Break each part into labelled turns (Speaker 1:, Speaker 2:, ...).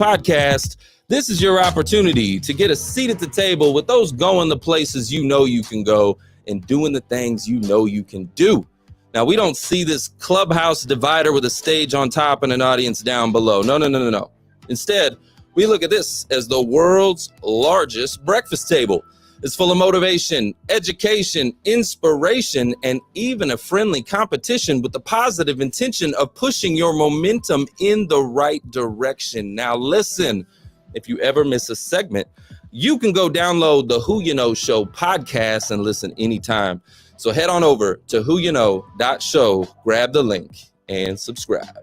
Speaker 1: podcast. This is your opportunity to get a seat at the table with those going the places you know you can go and doing the things you know you can do. Now, we don't see this clubhouse divider with a stage on top and an audience down below. No. Instead, we look at this as the world's largest breakfast table. It's full of motivation, education, inspiration, and even a friendly competition with the positive intention of pushing your momentum in the right direction. Now listen, if you ever miss a segment, you can go download the Who You Know Show podcast and listen anytime. So head on over to whoyouknow.show, grab the link, and subscribe.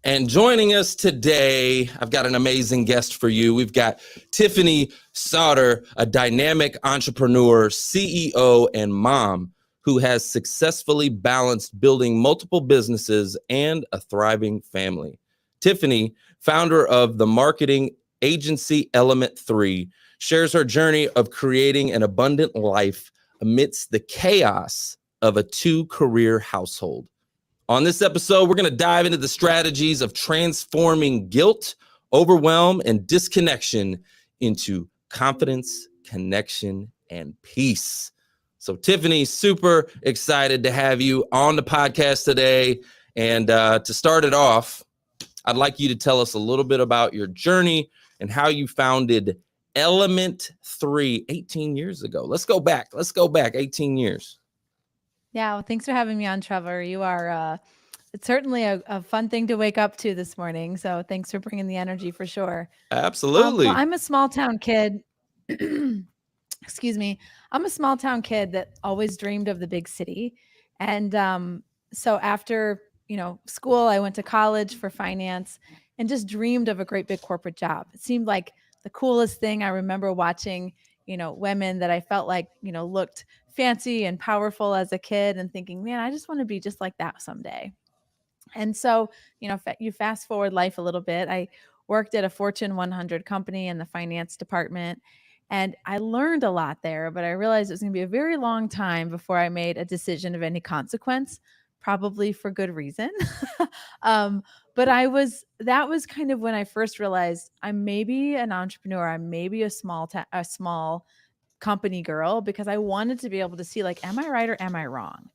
Speaker 1: And joining us today, I've got an amazing guest for you. We've got Tiffany Sauder, a dynamic entrepreneur, CEO, and mom who has successfully balanced building multiple businesses and a thriving family. Tiffany, founder of the marketing agency Element 3, shares her journey of creating an abundant life amidst the chaos of a two-career household. On this episode, we're going to dive into the strategies of transforming guilt, overwhelm, and disconnection into confidence, connection, and peace. So, Tiffany, super excited to have you on the podcast today. And to start it off, I'd like you to tell us a little bit about your journey and how you founded Element 3 18 years ago. Let's go back 18 years.
Speaker 2: Yeah, well, thanks for having me on, Trevor. You are, it's certainly a fun thing to wake up to this morning. So thanks for bringing the energy for sure.
Speaker 1: Absolutely.
Speaker 2: Well, I'm a small town kid. Excuse me. I'm a small town kid that always dreamed of the big city. And so after, school, I went to college for finance and just dreamed of a great big corporate job. It seemed like the coolest thing. I remember watching, women that I felt like, looked fancy and powerful as a kid and thinking, man, I just want to be just like that someday. And so, you fast forward life a little bit. I worked at a Fortune 100 company in the finance department, and I learned a lot there, but I realized it was going to be a very long time before I made a decision of any consequence, probably for good reason. But that was kind of when I first realized I'm maybe an entrepreneur. I'm maybe a small company girl, because I wanted to be able to see, like, am I right or am I wrong?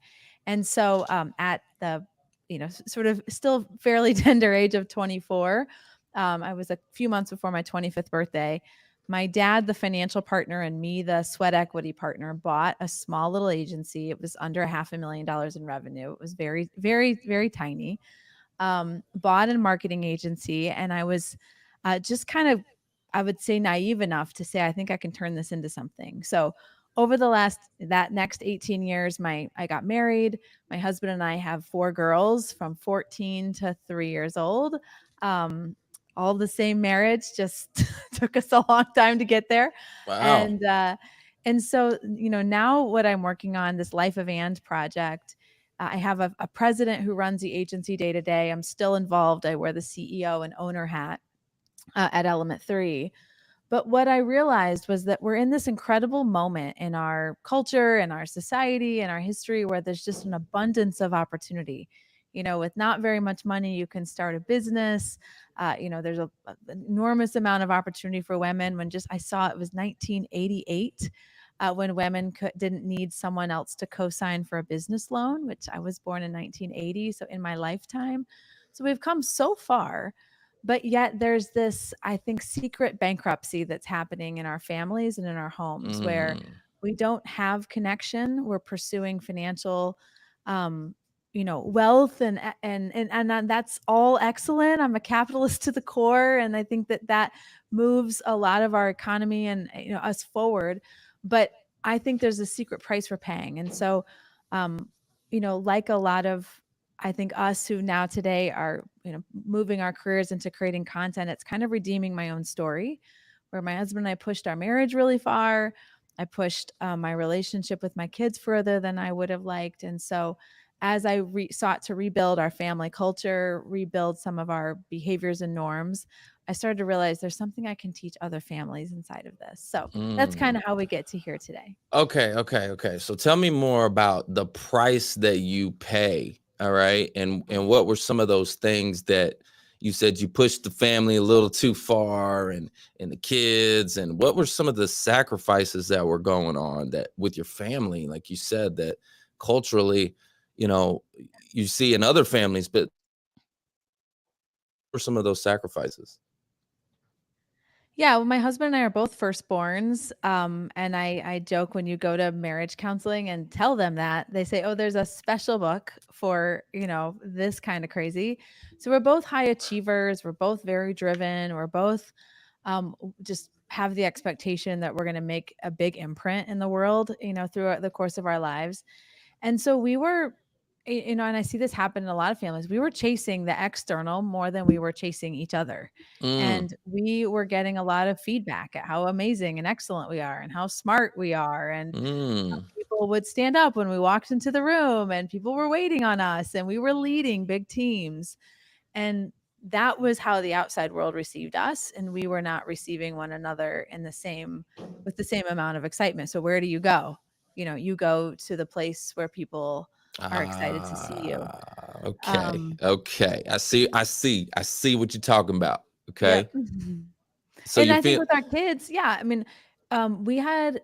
Speaker 2: And so at the, sort of still fairly tender age of 24, I was a few months before my 25th birthday. My dad, the financial partner, and me, the sweat equity partner, bought a small little agency. It was under $500,000 in revenue. It was very, very, very tiny. Bought a marketing agency, and I was just kind of, I would say, naive enough to say, I think I can turn this into something. So over that next 18 years, I got married. My husband and I have 4 girls from 14 to 3 years old. All the same marriage, just took us a long time to get there.
Speaker 1: Wow.
Speaker 2: And so, now what I'm working on, this Life of And project, I have a president who runs the agency day to day. I'm still involved. I wear the CEO and owner hat at Element 3. But what I realized was that we're in this incredible moment in our culture and our society and our history where there's just an abundance of opportunity. With not very much money, you can start a business. There's an enormous amount of opportunity for women. I saw it was 1988 when women didn't need someone else to co-sign for a business loan, which I was born in 1980. So in my lifetime. So we've come so far. But yet there's this, I think, secret bankruptcy that's happening in our families and in our homes where we don't have connection. We're pursuing financial, wealth and that's all excellent. I'm a capitalist to the core. And I think that moves a lot of our economy and, us forward. But I think there's a secret price we're paying. And so, like a lot of, I think, us who now today are, moving our careers into creating content, it's kind of redeeming my own story, where my husband and I pushed our marriage really far. I pushed my relationship with my kids further than I would have liked. And so as I sought to rebuild our family culture, rebuild some of our behaviors and norms, I started to realize there's something I can teach other families inside of this. So that's kind of how we get to here today.
Speaker 1: Okay. So tell me more about the price that you pay All right. And what were some of those things that you said you pushed the family a little too far, and the kids, and what were some of the sacrifices that were going on that with your family, like you said, that culturally, you know, you see in other families, but what were some of those sacrifices?
Speaker 2: Yeah, well, my husband and I are both firstborns, and I joke when you go to marriage counseling and tell them that, they say, "Oh, there's a special book for, this kind of crazy." So we're both high achievers, we're both very driven, we're both just have the expectation that we're going to make a big imprint in the world, throughout the course of our lives. And so we were, and I see this happen in a lot of families. We were chasing the external more than we were chasing each other.
Speaker 1: Mm,
Speaker 2: And we were getting a lot of feedback at how amazing and excellent we are and how smart we are. And
Speaker 1: mm.
Speaker 2: people would stand up when we walked into the room and people were waiting on us and we were leading big teams. And that was how the outside world received us. And we were not receiving one another with the same amount of excitement. So where do you go? You go to the place where people are excited to see you.
Speaker 1: Okay.
Speaker 2: Um,
Speaker 1: Okay. I see what you're talking about. Okay.
Speaker 2: yep. Mhm.
Speaker 1: So
Speaker 2: And
Speaker 1: you
Speaker 2: I think
Speaker 1: feel
Speaker 2: with our kids, yeah, I mean, we had,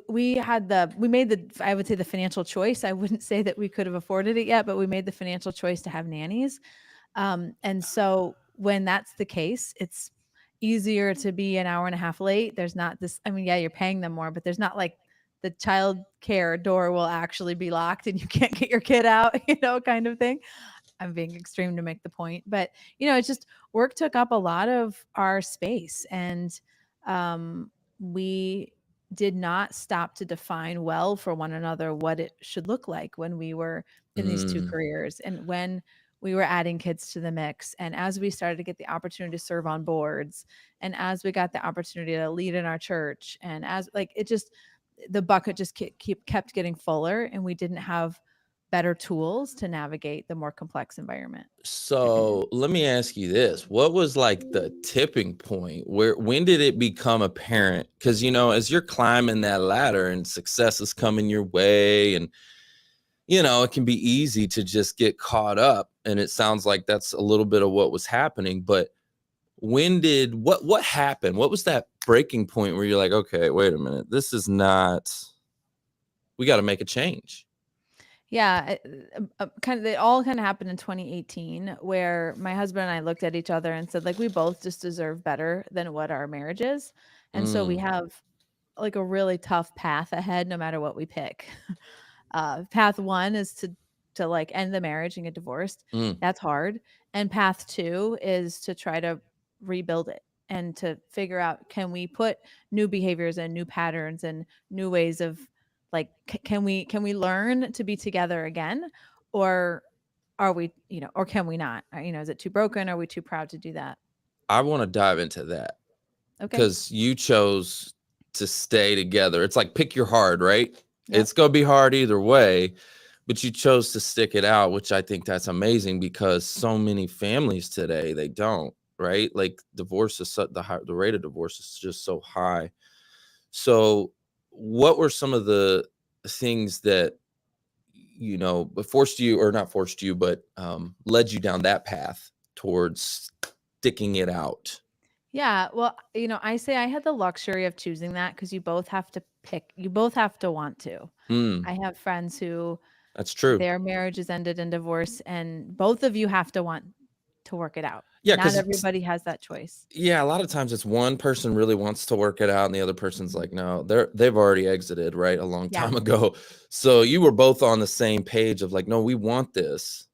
Speaker 2: we had we made I would say the financial choice. I wouldn't say that we could have afforded it yet, but we made the financial choice to have nannies. And so when that's the case, it's easier to be an hour and a half late. There's not this, I mean, yeah, you're paying them more, but there's not like the child care door will actually be locked and you can't get your kid out, kind of thing. I'm being extreme to make the point, but it's just work took up a lot of our space, and we did not stop to define well for one another what it should look like when we were in these two
Speaker 1: mm,
Speaker 2: careers and when we were adding kids to the mix. And as we started to get the opportunity to serve on boards, and as we got the opportunity to lead in our church, and as like it just the bucket just kept getting fuller, and we didn't have better tools to navigate the more complex environment.
Speaker 1: so let me ask you this. What was like the tipping point? When did it become apparent? Because as you're climbing that ladder and success is coming your way, and it can be easy to just get caught up. And it sounds like that's a little bit of what was happening. But what happened? What was that breaking point where you're like, okay, wait a minute, this is not, we got to make a change?
Speaker 2: Yeah, it all kind of happened in 2018, where my husband and I looked at each other and said, like, we both just deserve better than what our marriage is. And so we
Speaker 1: Mm,
Speaker 2: have like a really tough path ahead no matter what we pick. Path one is to like end the marriage and get divorced.
Speaker 1: mm.
Speaker 2: That's hard. And path two is to try to rebuild it and to figure out, can we put new behaviors and new patterns and new ways of like can we learn to be together again, or are we, or can we not? Is it too broken? Are we too proud to do that?
Speaker 1: I want to dive into that
Speaker 2: Okay.
Speaker 1: because you chose to stay together. It's like pick your hard, right?
Speaker 2: Yep.
Speaker 1: It's going to be hard either way, but you chose to stick it out, which I think that's amazing because so many families today, they don't, right? Like divorce is the rate of divorce is just so high. So, what were some of the things that forced you, or not forced you, but led you down that path towards sticking it out?
Speaker 2: Yeah, well, I say I had the luxury of choosing that because you both have to want to.
Speaker 1: Mm,
Speaker 2: I have friends who
Speaker 1: that's true.
Speaker 2: their marriages ended in divorce, and both of you have to want to work it out.
Speaker 1: Yeah,
Speaker 2: Not
Speaker 1: because
Speaker 2: everybody has that choice.
Speaker 1: yeah, a lot of times it's one person really wants to work it out, and the other person's
Speaker 2: Mhm.
Speaker 1: like, no, they've already exited, right, a long
Speaker 2: Yeah.
Speaker 1: time ago. So you were both on the same page of like, no, we want this.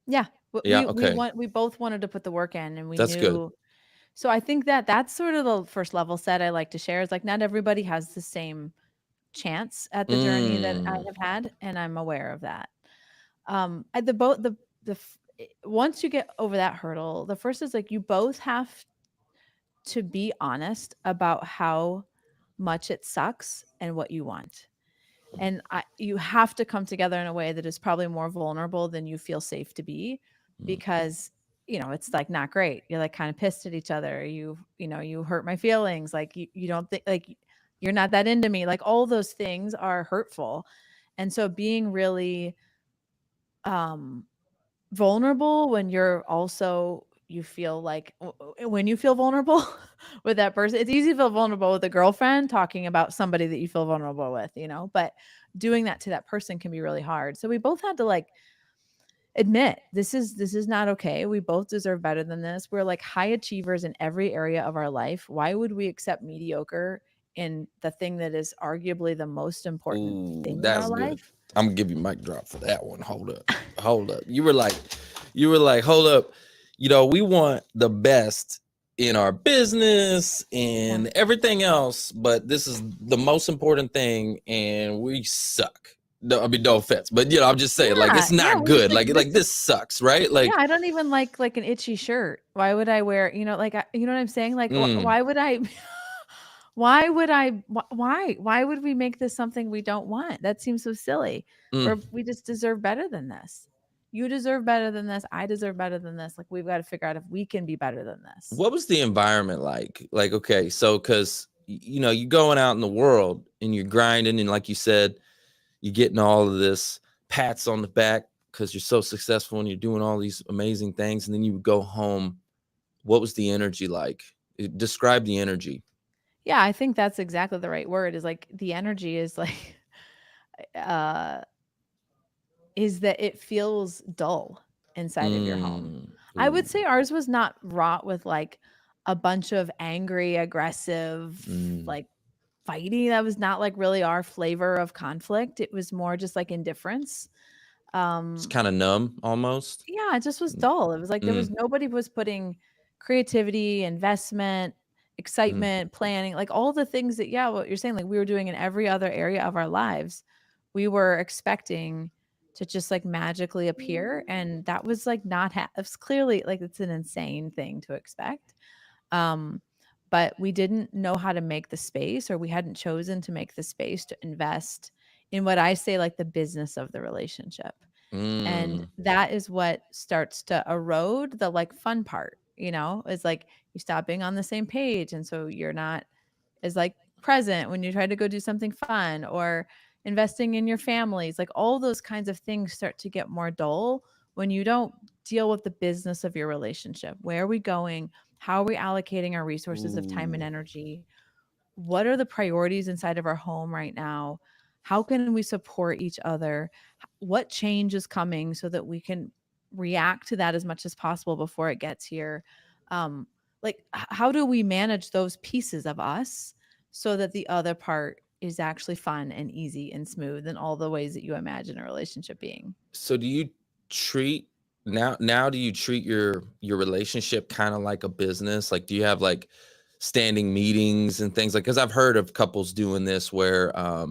Speaker 2: Yeah.
Speaker 1: Yeah, okay,
Speaker 2: We both wanted to put the work in, and we
Speaker 1: that's good.
Speaker 2: knew. So I think that that's sort of the first level set I like to share is like not everybody has the same chance at the journey that I
Speaker 1: Mm,
Speaker 2: have had, and I'm aware of that. At the both the f- Once you get over that hurdle, the first is like you both have to be honest about how much it sucks and what you want. And you have to come together in a way that is probably more vulnerable than you feel safe to be,
Speaker 1: mm.
Speaker 2: because it's like not great. You're like kind of pissed at each other. You hurt my feelings. Like you don't think like you're not that into me. Like all those things are hurtful. And so being really um vulnerable when you're also you feel like when you feel vulnerable with that person. It's easy to feel vulnerable with a girlfriend talking about somebody that you feel vulnerable with, but doing that to that person can be really hard. So we both had to like admit this is not okay. We both deserve better than this. We're like high achievers in every area of our life. Why would we accept mediocre in the thing that is arguably the most important
Speaker 1: Ooh,
Speaker 2: thing in our
Speaker 1: that's good.
Speaker 2: life?
Speaker 1: I'm gonna give you a mic drop for that one. Hold up. Hold up. You were like, hold up. We want the best in our business
Speaker 2: Yeah.
Speaker 1: and everything else, but this is the most important thing, and we suck. No, I mean, no offense, but I'm just saying, like,
Speaker 2: Yeah,
Speaker 1: it's
Speaker 2: yeah,
Speaker 1: not
Speaker 2: we're just
Speaker 1: good.
Speaker 2: like,
Speaker 1: Like this sucks, right?
Speaker 2: yeah,
Speaker 1: Like,
Speaker 2: I don't even like an itchy shirt. Why would I wear, like, you know what I'm saying? Like,
Speaker 1: mm,
Speaker 2: why would I, why would I, why would we make this something we don't want? That seems so silly.
Speaker 1: mm.
Speaker 2: We just deserve better than this. You deserve better than this. I deserve better than this. Like, we've got to figure out if we can be better than this.
Speaker 1: What was the environment like? Like, okay, so because you going out in the world and you're grinding, and like you said, you're getting all of this pats on the back because you're so successful and you're doing all these amazing things, and then you would go home. What was the energy like? Describe the energy.
Speaker 2: Yeah, I think that's exactly the right word, is like the energy is like, uh, is that it feels dull inside of your home.
Speaker 1: Mm,
Speaker 2: I would
Speaker 1: ooh,
Speaker 2: say ours was not wrought with like a bunch of angry, aggressive,
Speaker 1: mm.
Speaker 2: like fighting. That was not like really our flavor of conflict. It was more just like indifference.
Speaker 1: It's
Speaker 2: Um,
Speaker 1: kind of numb almost.
Speaker 2: yeah, it just was
Speaker 1: Mm,
Speaker 2: dull. It was like there was
Speaker 1: mm,
Speaker 2: nobody was putting creativity, investment,
Speaker 1: mm,
Speaker 2: excitement, planning, like all the things that, yeah, what you're saying, like we were doing in every other area of our lives. We were expecting to just like magically appear. And that was like not, it's clearly like it's an insane thing to expect. Um, but we didn't know how to make the space, or we hadn't chosen to make the space to invest in what I say, like the business of the relationship. And
Speaker 1: mm.
Speaker 2: that is what starts to erode the like fun part, is like you stop being on the same page. And so you're not as like present when you try to go do something fun, or investing in your families. Like all those kinds of things start to get more dull when you don't deal with the business of your relationship. Where are we going? How are we allocating our resources of time and
Speaker 1: Ooh.
Speaker 2: energy? What are the priorities inside of our home right now? How can we support each other? What change is coming so that we can react to that as much as possible before it gets here? Um, how do we manage those pieces of us so that the other part is actually fun and easy and smooth in all the ways that you imagine a relationship being?
Speaker 1: So do you treat now do you treat your relationship kind of like a business? Like, do you have like standing meetings and things like, because I've heard of couples doing this where I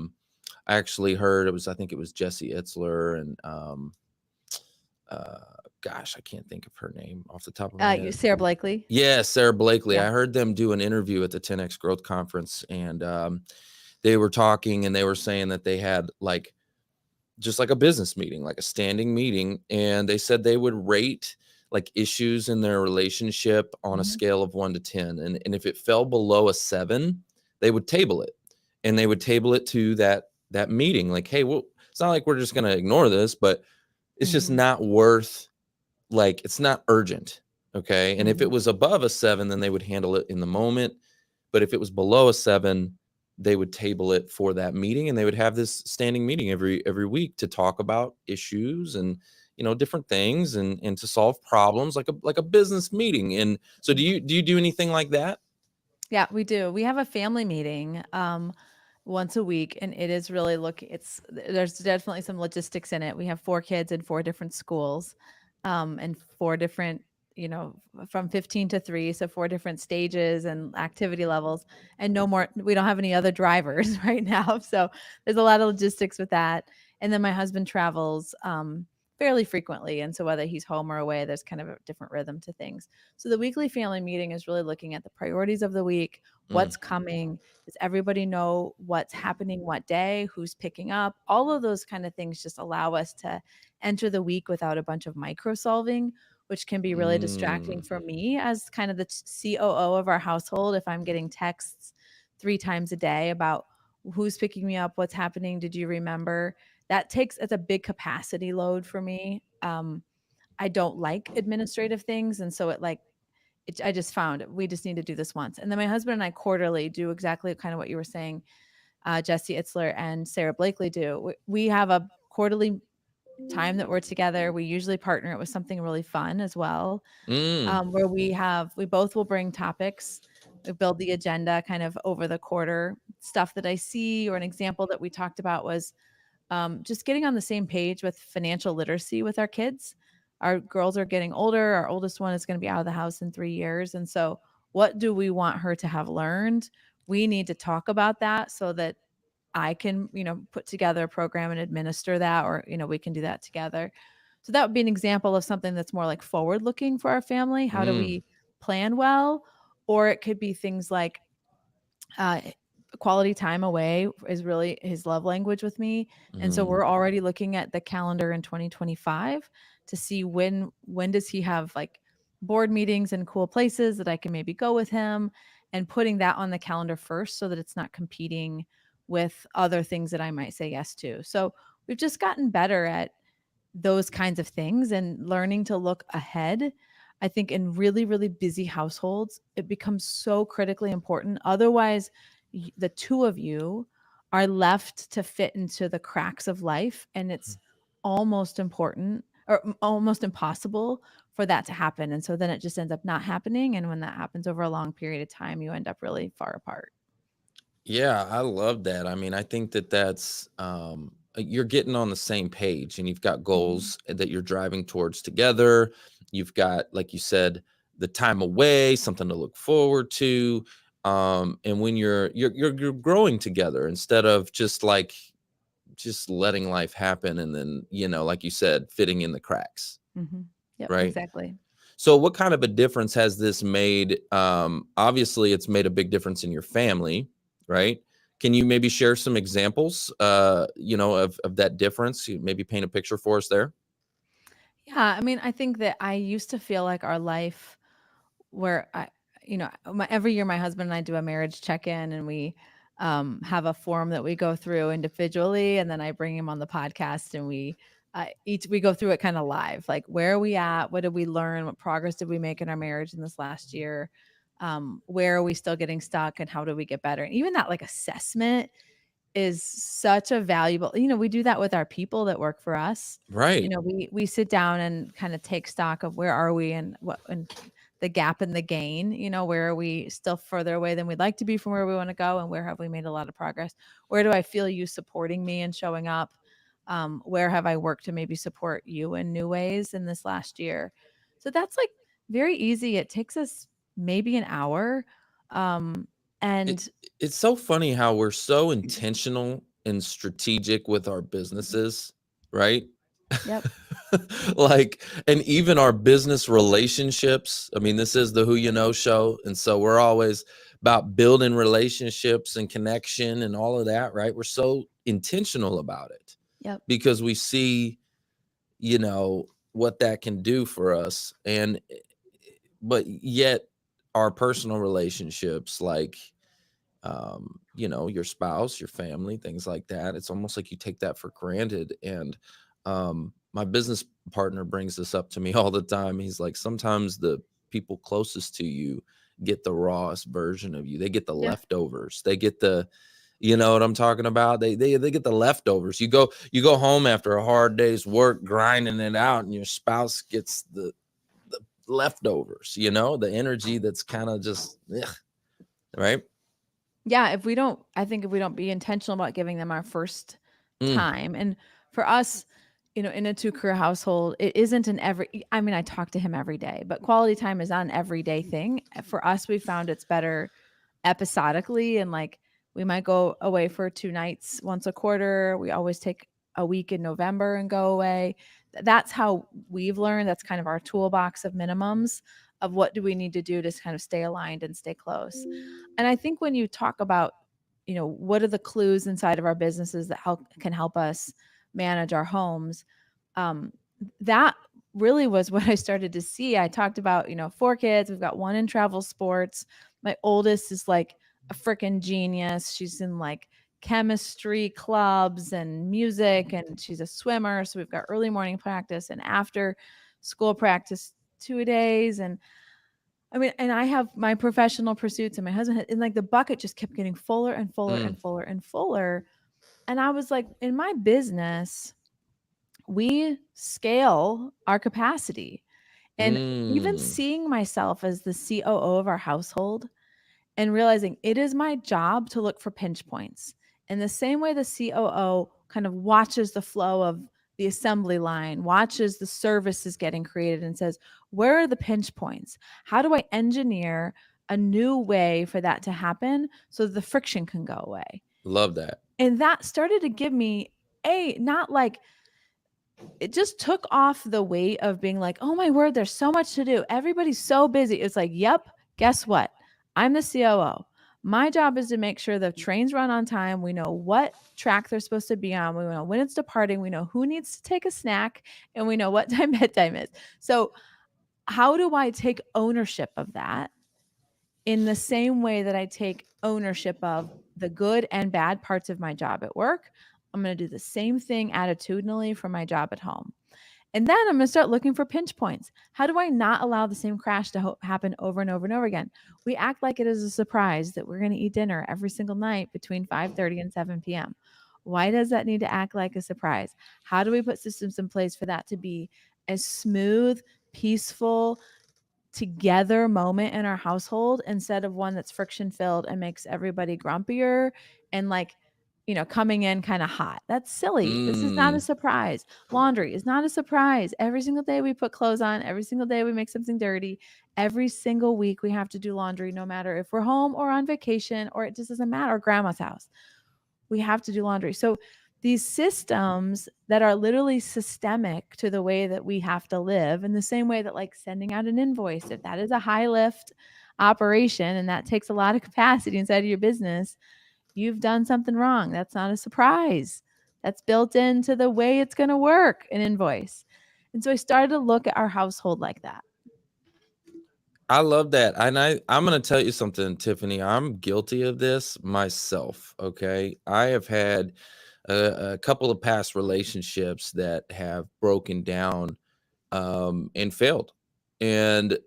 Speaker 1: actually heard I think it was Jesse Itzler and uh gosh, I can't think of her name off the top of my head.
Speaker 2: Sarah Blakely.
Speaker 1: Yeah, Sarah Blakely.
Speaker 2: Yeah.
Speaker 1: I heard them do an interview at the 10X Growth Conference, and they were talking and they were saying that they had like just like a business meeting, like a standing meeting. And they said they would rate like issues in their relationship on a
Speaker 2: Mhm.
Speaker 1: scale of 1 to 10. And if it fell below a 7, they would table it. And they would table it to that meeting. Like, hey, well, it's not like we're just gonna ignore this, but it's just
Speaker 2: Mhm.
Speaker 1: not worth, like, it's not urgent. Okay. And if it
Speaker 2: Mhm.
Speaker 1: was above a 7, then they would handle it in the moment. But if it was below a 7, they would table it for that meeting, and they would have this standing meeting every week to talk about issues and different things, and to solve problems like a business meeting. And so do you do anything like that?
Speaker 2: Yeah, we do. We have a family meeting once a week, and it is really there's definitely some logistics in it. We have 4 kids in 4 different schools, and 4 different, from 15 to 3, so 4 different stages and activity levels, and no more. We don't have any other drivers right now, so there's a lot of logistics with that. And then my husband travels fairly frequently, and so whether he's home or away, there's kind of a different rhythm to things. So the weekly family meeting is really looking at the priorities of the week,
Speaker 1: Mm,
Speaker 2: what's coming, does everybody know what's happening what day, who's picking up, all of those kind of things just allow us to enter the week without a bunch of micro solving, which can be really distracting
Speaker 1: mm,
Speaker 2: for me as kind of the COO of our household. If I'm getting texts 3 times a day about who's picking me up, what's happening, did you remember? It's a big capacity load for me. I don't like administrative things. And so I just found we just need to do this once. And then my husband and I quarterly do exactly kind of what you were saying, Jesse Itzler and Sarah Blakely do. We have a quarterly time that we're together. We usually partner it with something really fun as well, where we both will bring topics. We build the agenda kind of over the quarter. Stuff that I see, or an example that we talked about was just getting on the same page with financial literacy with our kids. Our girls are getting older. Our oldest one is going to be out of the house in 3 years. And so, what do we want her to have learned? We need to talk about that so that I can, put together a program and administer that, or, we can do that together. So that would be an example of something that's more like forward looking for our family. How do
Speaker 1: Mm,
Speaker 2: we plan well? Or it could be things like, uh, quality time away is really his love language with me. And so
Speaker 1: mm,
Speaker 2: we're already looking at the calendar in 2025 to see when does he have like board meetings in cool places that I can maybe go with him, and putting that on the calendar first so that it's not competing with other things that I might say yes to. So we've just gotten better at those kinds of things and learning to look ahead. I think in really, really busy households, it becomes so critically important. Otherwise, the two of you are left to fit into the cracks of life, and it's almost important or almost impossible for that to happen. And so then it just ends up not happening. And when that happens over a long period of time, you end up really far apart.
Speaker 1: yeah, I love that. I mean, I think that that's you're getting on the same page, and you've got
Speaker 2: Mhm.
Speaker 1: goals that you're driving towards together. You've got, like you said, the time away, something to look forward to. And when you're growing together instead of just letting life happen, and then, like you said, fitting in the cracks,
Speaker 2: Mhm. Yep,
Speaker 1: right?
Speaker 2: exactly.
Speaker 1: So what kind of a difference has this made? Obviously, it's made a big difference in your family, right? Can you maybe share some examples, of that difference? Maybe paint a picture for us there.
Speaker 2: Yeah, I mean, I think that I used to feel like our life where every year my husband and I do a marriage check-in, and we have a form that we go through individually, and then I bring him on the podcast, and we go through it kind of live, like where are we at, what did we learn, what progress did we make in our marriage in this last year, where are we still getting stuck, and how do we get better. And even that like assessment is such a valuable, we do that with our people that work for us.
Speaker 1: Right.
Speaker 2: We sit down and kind of take stock of where are we, and what, and the gap and the gain, where are we still further away than we'd like to be from where we want to go, and where have we made a lot of progress? Where do I feel you supporting me and showing up? Where have I worked to maybe support you in new ways in this last year? So that's like very easy. It takes us maybe an hour. Um,
Speaker 1: It,
Speaker 2: and
Speaker 1: it's so funny how we're so intentional and strategic with our businesses, right?
Speaker 2: Yep.
Speaker 1: And even our business relationships. I mean, this is the Who You Know show. And so we're always about building relationships and connection and all of that, right? We're so intentional about it
Speaker 2: Yep.
Speaker 1: because we see, what that can do for us. But yet our personal relationships, like, your spouse, your family, things like that. It's almost like you take that for granted. And my business partner brings this up to me all the time. He's like, sometimes the people closest to you get the rawest version of you. They get the
Speaker 2: Yeah.
Speaker 1: leftovers. They get you know what I'm talking about? They get the leftovers. You go home after a hard day's work, grinding it out, and your spouse gets the leftovers, the energy that's kind of just, ugh, right?
Speaker 2: Yeah, I think if we don't be intentional about giving them our first
Speaker 1: Mm,
Speaker 2: time. And for us, in a two-career household, it isn't an I mean, I talk to him every day, but quality time is not an everyday thing. For us, we found it's better episodically, and like we might go away for 2 nights once a quarter. We always take a week in November and go away. That's how we've learned. That's kind of our toolbox of minimums of what do we need to do to kind of stay aligned and stay close. And I think when you talk about, what are the clues inside of our businesses that can help us manage our homes, um, that really was what I started to see. I talked about, 4 kids. We've got one in travel sports. My oldest is like a freaking genius. She's in like chemistry clubs and music, and she's a swimmer. So we've got early morning practice and after school practice 2 days. And I mean, and I have my professional pursuits, and my husband had, and like the bucket just kept getting fuller and fuller
Speaker 1: Mm,
Speaker 2: and fuller and fuller. And I was like, in my business, we scale our capacity. And even
Speaker 1: mm.
Speaker 2: seeing myself as the COO of our household and realizing it is my job to look for pinch points. In the same way the COO kind of watches the flow of the assembly line, watches the services getting created and says, where are the pinch points? How do I engineer a new way for that to happen so that the friction can go away?
Speaker 1: Love that.
Speaker 2: And that started to give me not like, it just took off the weight of being like, oh my word, there's so much to do. Everybody's so busy. It's like, yep, guess what? I'm the COO. My job is to make sure the trains run on time. We know what track they're supposed to be on. We know when it's departing. We know who needs to take a snack, and we know what time bedtime is. So, how do I take ownership of that in the same way that I take ownership of the good and bad parts of my job at work? I'm going to do the same thing attitudinally for my job at home. And then I'm going to start looking for pinch points. How do I not allow the same crash to happen over and over and over again? We act like it is a surprise that we're going to eat dinner every single night between 5:30 and 7 p.m. Why does that need to act like a surprise? How do we put systems in place for that to be a smooth, peaceful, together moment in our household instead of one that's friction filled and makes everybody grumpier and like, coming in kind of hot? That's silly. This is not a
Speaker 1: Mm.
Speaker 2: surprise. Laundry is not a surprise. Every single day we put clothes on, every single day we make something dirty. Every single week we have to do laundry, no matter if we're home or on vacation, or it just doesn't matter, grandma's house. We have to do laundry. So these systems that are literally systemic to the way that we have to live, in the same way that like sending out an invoice, if that is a high lift operation and that takes a lot of capacity inside of your business, you've done something wrong. That's not a surprise. That's built into the way it's going to work, an invoice. And so I started to look at our household like that.
Speaker 1: I love that. And I'm going to tell you something, Tiffany. I'm guilty of this myself. Okay. I have had a couple of past relationships that have broken down and failed. And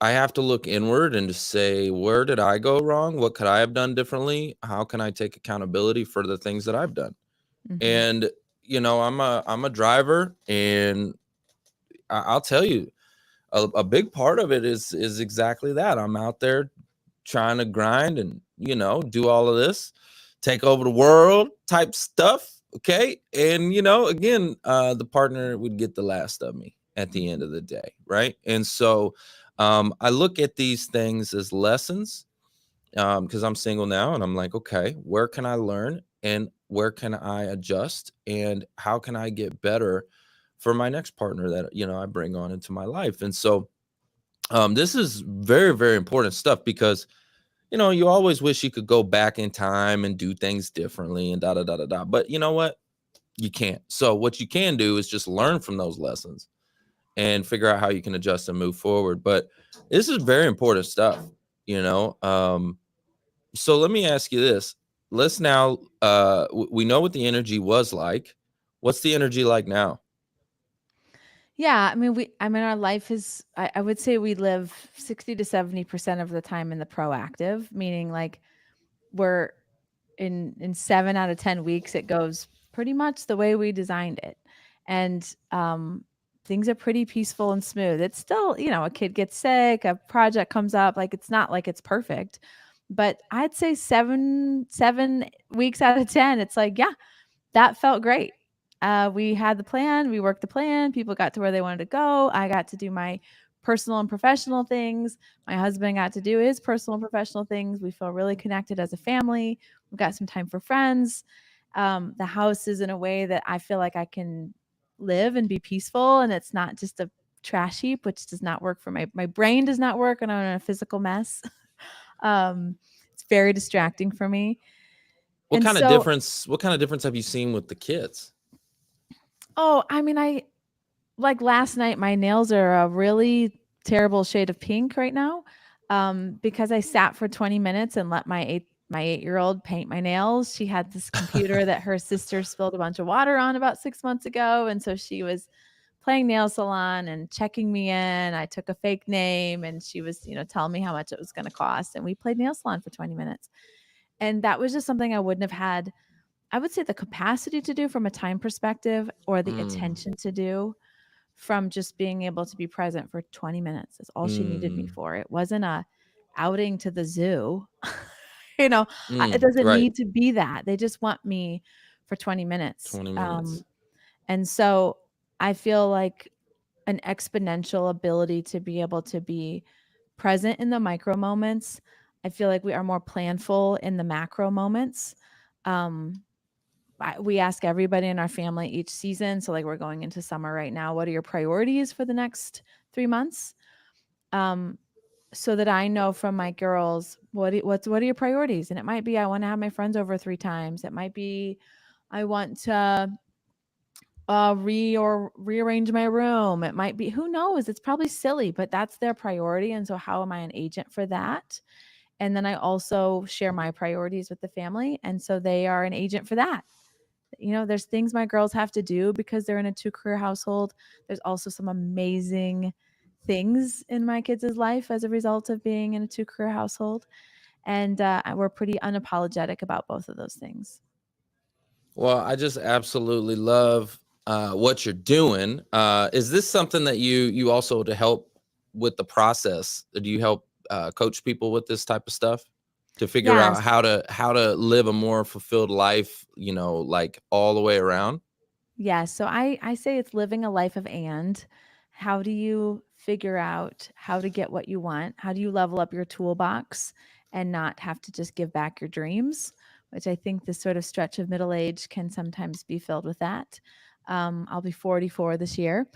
Speaker 1: I have to look inward and to say, where did I go wrong? What could I have done differently? How can I take accountability for the things that I've done?
Speaker 2: Mm-hmm.
Speaker 1: And I'm a driver, and I'll tell you, a big part of it is exactly that. I'm out there trying to grind and do all of this, take over the world type stuff. Okay. And again, the partner would get the last of me at the end of the day. Right. And so I look at these things as lessons, because I'm single now, and I'm like, okay, where can I learn and where can I adjust, and how can I get better for my next partner that I bring on into my life. And so this is very, very important stuff, because you always wish you could go back in time and do things differently and da da da da da. But you know what? You can't. So what you can do is just learn from those lessons and figure out how you can adjust and move forward. But this is very important stuff, you know. So let me ask you this. Let's now we know what the energy was like. What's the energy like now?
Speaker 2: Yeah, our life is, I would say we live 60 to 70% of the time in the proactive, meaning like we're in 7 out of 10 weeks it goes pretty much the way we designed it. And things are pretty peaceful and smooth. It's still, a kid gets sick, a project comes up, like it's not like it's perfect. But I'd say 7 weeks out of 10, it's like, yeah, that felt great. We had the plan, we worked the plan, people got to where they wanted to go. I got to do my personal and professional things. My husband got to do his personal and professional things. We feel really connected as a family. We've got some time for friends. The house is in a way that I feel like I can live and be peaceful, and it's not just a trash heap, which does not work for my brain does not work, and I'm in a physical mess. It's very distracting for me.
Speaker 1: What
Speaker 2: And
Speaker 1: kind of
Speaker 2: so,
Speaker 1: difference? What kind of difference have you seen with the kids?
Speaker 2: I like last night, my nails are a really terrible shade of pink right now, because I sat for 20 minutes and let my my 8-year-old paint my nails. She had this computer that her sister spilled a bunch of water on about 6 months ago, and so she was playing nail salon and checking me in. I took a fake name, and she was, telling me how much it was gonna cost, and we played nail salon for 20 minutes. And that was just something I wouldn't have had, I would say, the capacity to do from a time perspective, or the
Speaker 1: Mm,
Speaker 2: attention to do from just being able to be present for 20 minutes. That's all she needed me
Speaker 1: mm,
Speaker 2: for. It wasn't a outing to the zoo. It doesn't
Speaker 1: right.
Speaker 2: need to be that. They just want me for 20 minutes.
Speaker 1: 20 minutes.
Speaker 2: And so I feel like an exponential ability to be able to be present in the micro moments. I feel like we are more planful in the macro moments. Um, we ask everybody in our family each season. So, like, we're going into summer right now. What are your priorities for the next 3 months? Um, so that I know from my girls what are your priorities, and it might be I want to have my friends over 3 times. It might be I want to rearrange my room. It might be, who knows? It's probably silly, but that's their priority. And so, how am I an agent for that? And then I also share my priorities with the family, and so they are an agent for that. There's things my girls have to do because they're in a 2-career household. There's also some amazing things in my kids' life as a result of being in a 2-career household. And we're pretty unapologetic about both of those things.
Speaker 1: Well, I just absolutely love what you're doing. Is this something that you also, to help with the process? Do you help coach people with this type of stuff to figure
Speaker 2: Yes.
Speaker 1: out how to live a more fulfilled life? Like all the way around.
Speaker 2: Yes. So I say it's living a life of and. How do you figure out how to get what you want? How do you level up your toolbox and not have to just give back your dreams? Which I think this sort of stretch of middle age can sometimes be filled with that. I'll be 44 this year.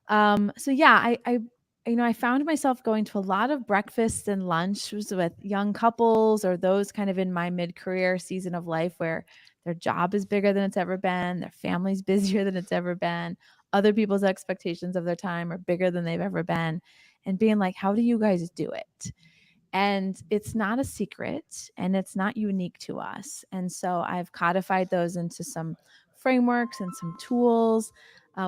Speaker 2: So yeah, I found myself going to a lot of breakfasts and lunches with young couples, or those kind of in my mid-career season of life where their job is bigger than it's ever been, their family's busier than it's ever been, other people's expectations of their time are bigger than they've ever been, and being like, how do you guys do it? And it's not a secret, and it's not unique to us. And so I've codified those into some frameworks and some tools.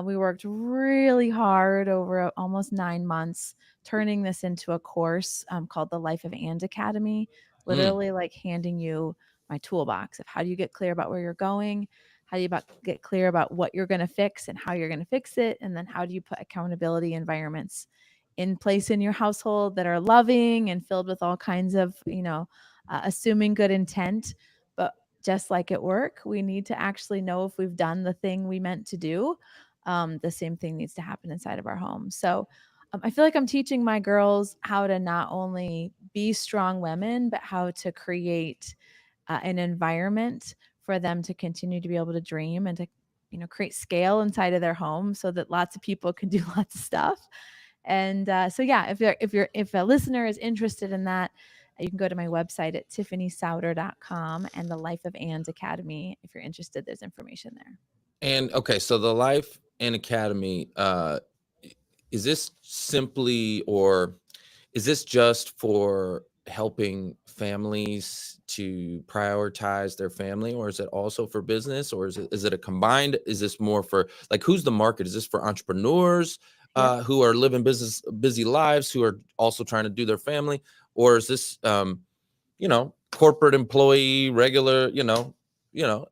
Speaker 2: We worked really hard over almost 9 months turning this into a course called the Life of And Academy,
Speaker 1: Mm,
Speaker 2: literally like handing you my toolbox of how do you get clear about where you're going, how do you get clear about what you're going to fix and how you're going to fix it, and then how do you put accountability environments in place in your household that are loving and filled with all kinds of, assuming good intent. But just like at work, we need to actually know if we've done the thing we meant to do. The same thing needs to happen inside of our home. So I feel like I'm teaching my girls how to not only be strong women, but how to create an environment for them to continue to be able to dream and to, create scale inside of their home so that lots of people can do lots of stuff. And so yeah, if a listener is interested in that, you can go to my website at tiffanysauder.com, and the Life of And Academy. If you're interested, there's information there.
Speaker 1: and okay, so the Life and Academy, is this simply, or is this just for helping families to prioritize their family, or is it also for business, or is it a combined? Is this more for, like, who's the market? Is this for entrepreneurs
Speaker 2: Yep.
Speaker 1: who are living busy lives, who are also trying to do their family, or is this corporate employee, regular,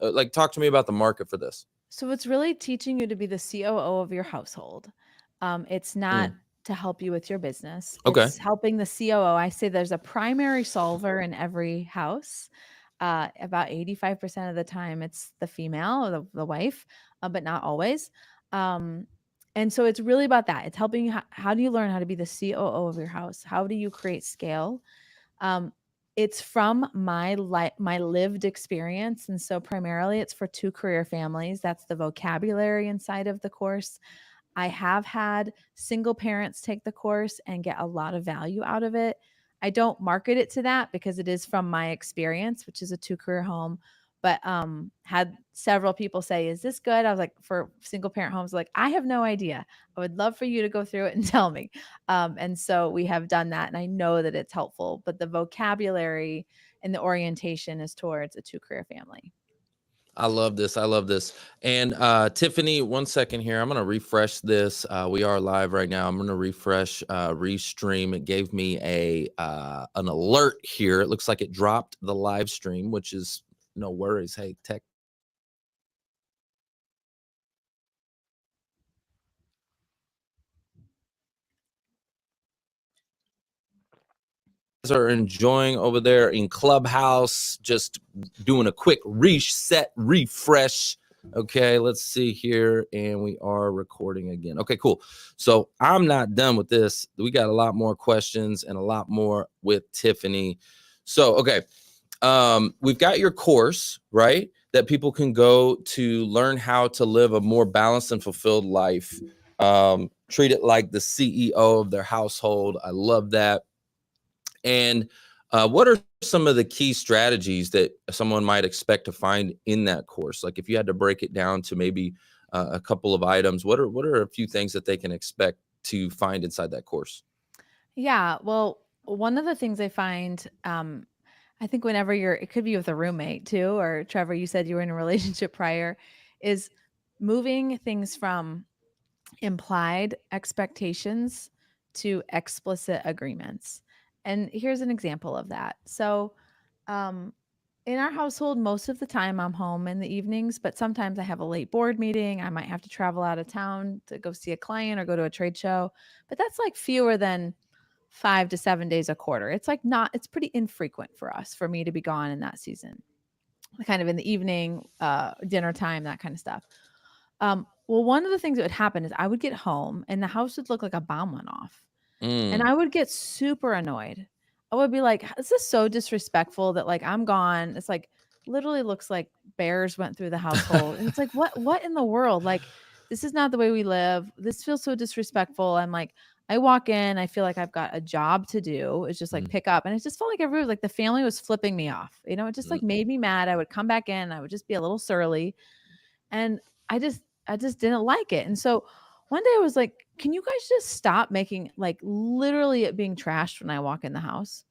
Speaker 1: like, talk to me about the market for this.
Speaker 2: So it's really teaching you to be the COO of your household. It's not
Speaker 1: Mm,
Speaker 2: to help you with your business.
Speaker 1: okay.
Speaker 2: It's helping the COO. I say there's a primary solver in every house. About 85% of the time, it's the female or the wife, but not always. Um, and so it's really about that. It's helping you. How do you learn how to be the COO of your house? How do you create scale? Um, it's from my lived experience, and so primarily it's for 2-career families. That's the vocabulary inside of the course. I have had single parents take the course and get a lot of value out of it. I don't market it to that because it is from my experience, which is a 2-career home. But had several people say, "Is this good?" I was like, for single parent homes, like, I have no idea. I would love for you to go through it and tell me. And so we have done that, and I know that it's helpful. But the vocabulary and the orientation is towards a 2-career family.
Speaker 1: I love this. I love this. And Tiffany, 1 second here. I'm going to refresh this. We are live right now. I'm going to refresh, restream. It gave me an alert here. It looks like it dropped the live stream, which is no worries. Hey, tech. Are enjoying over there in Clubhouse, just doing a quick reset, refresh. Okay, let's see here. And we are recording again. Okay, cool. So I'm not done with this. We got a lot more questions and a lot more with Tiffany. So, okay. We've got your course, right? That people can go to learn how to live a more balanced and fulfilled life. Treat it like the CEO of their household. I love that. And what are some of the key strategies that someone might expect to find in that course? Like if you had to break it down to maybe a couple of items, what are a few things that they can expect to find inside that course?
Speaker 2: Yeah, well, one of the things I find, I think whenever it could be with a roommate too, or Trevor, you said you were in a relationship prior, is moving things from implied expectations to explicit agreements. And here's an example of that. So, um, in our household, most of the time I'm home in the evenings, but sometimes I have a late board meeting. I might have to travel out of town to go see a client or go to a trade show, but that's like fewer than 5 to 7 days a quarter. It's like not, it's pretty infrequent for us, for me to be gone in that season, kind of in the evening, dinner time, that kind of stuff. Well, one of the things that would happen is I would get home and the house would look like a bomb went off. And I would get super annoyed. I would be like, this is so disrespectful that like I'm gone. It's like literally looks like bears went through the household. And it's like, what in the world? Like, this is not the way we live. This feels so disrespectful. I'm like, I walk in, I feel like I've got a job to do. It's just like pick up. And it just felt like everyone, like the family was flipping me off. It just like made me mad. I would come back in, I would just be a little surly. And I just didn't like it. And so one day I was like, can you guys just stop making like literally it being trashed when I walk in the house?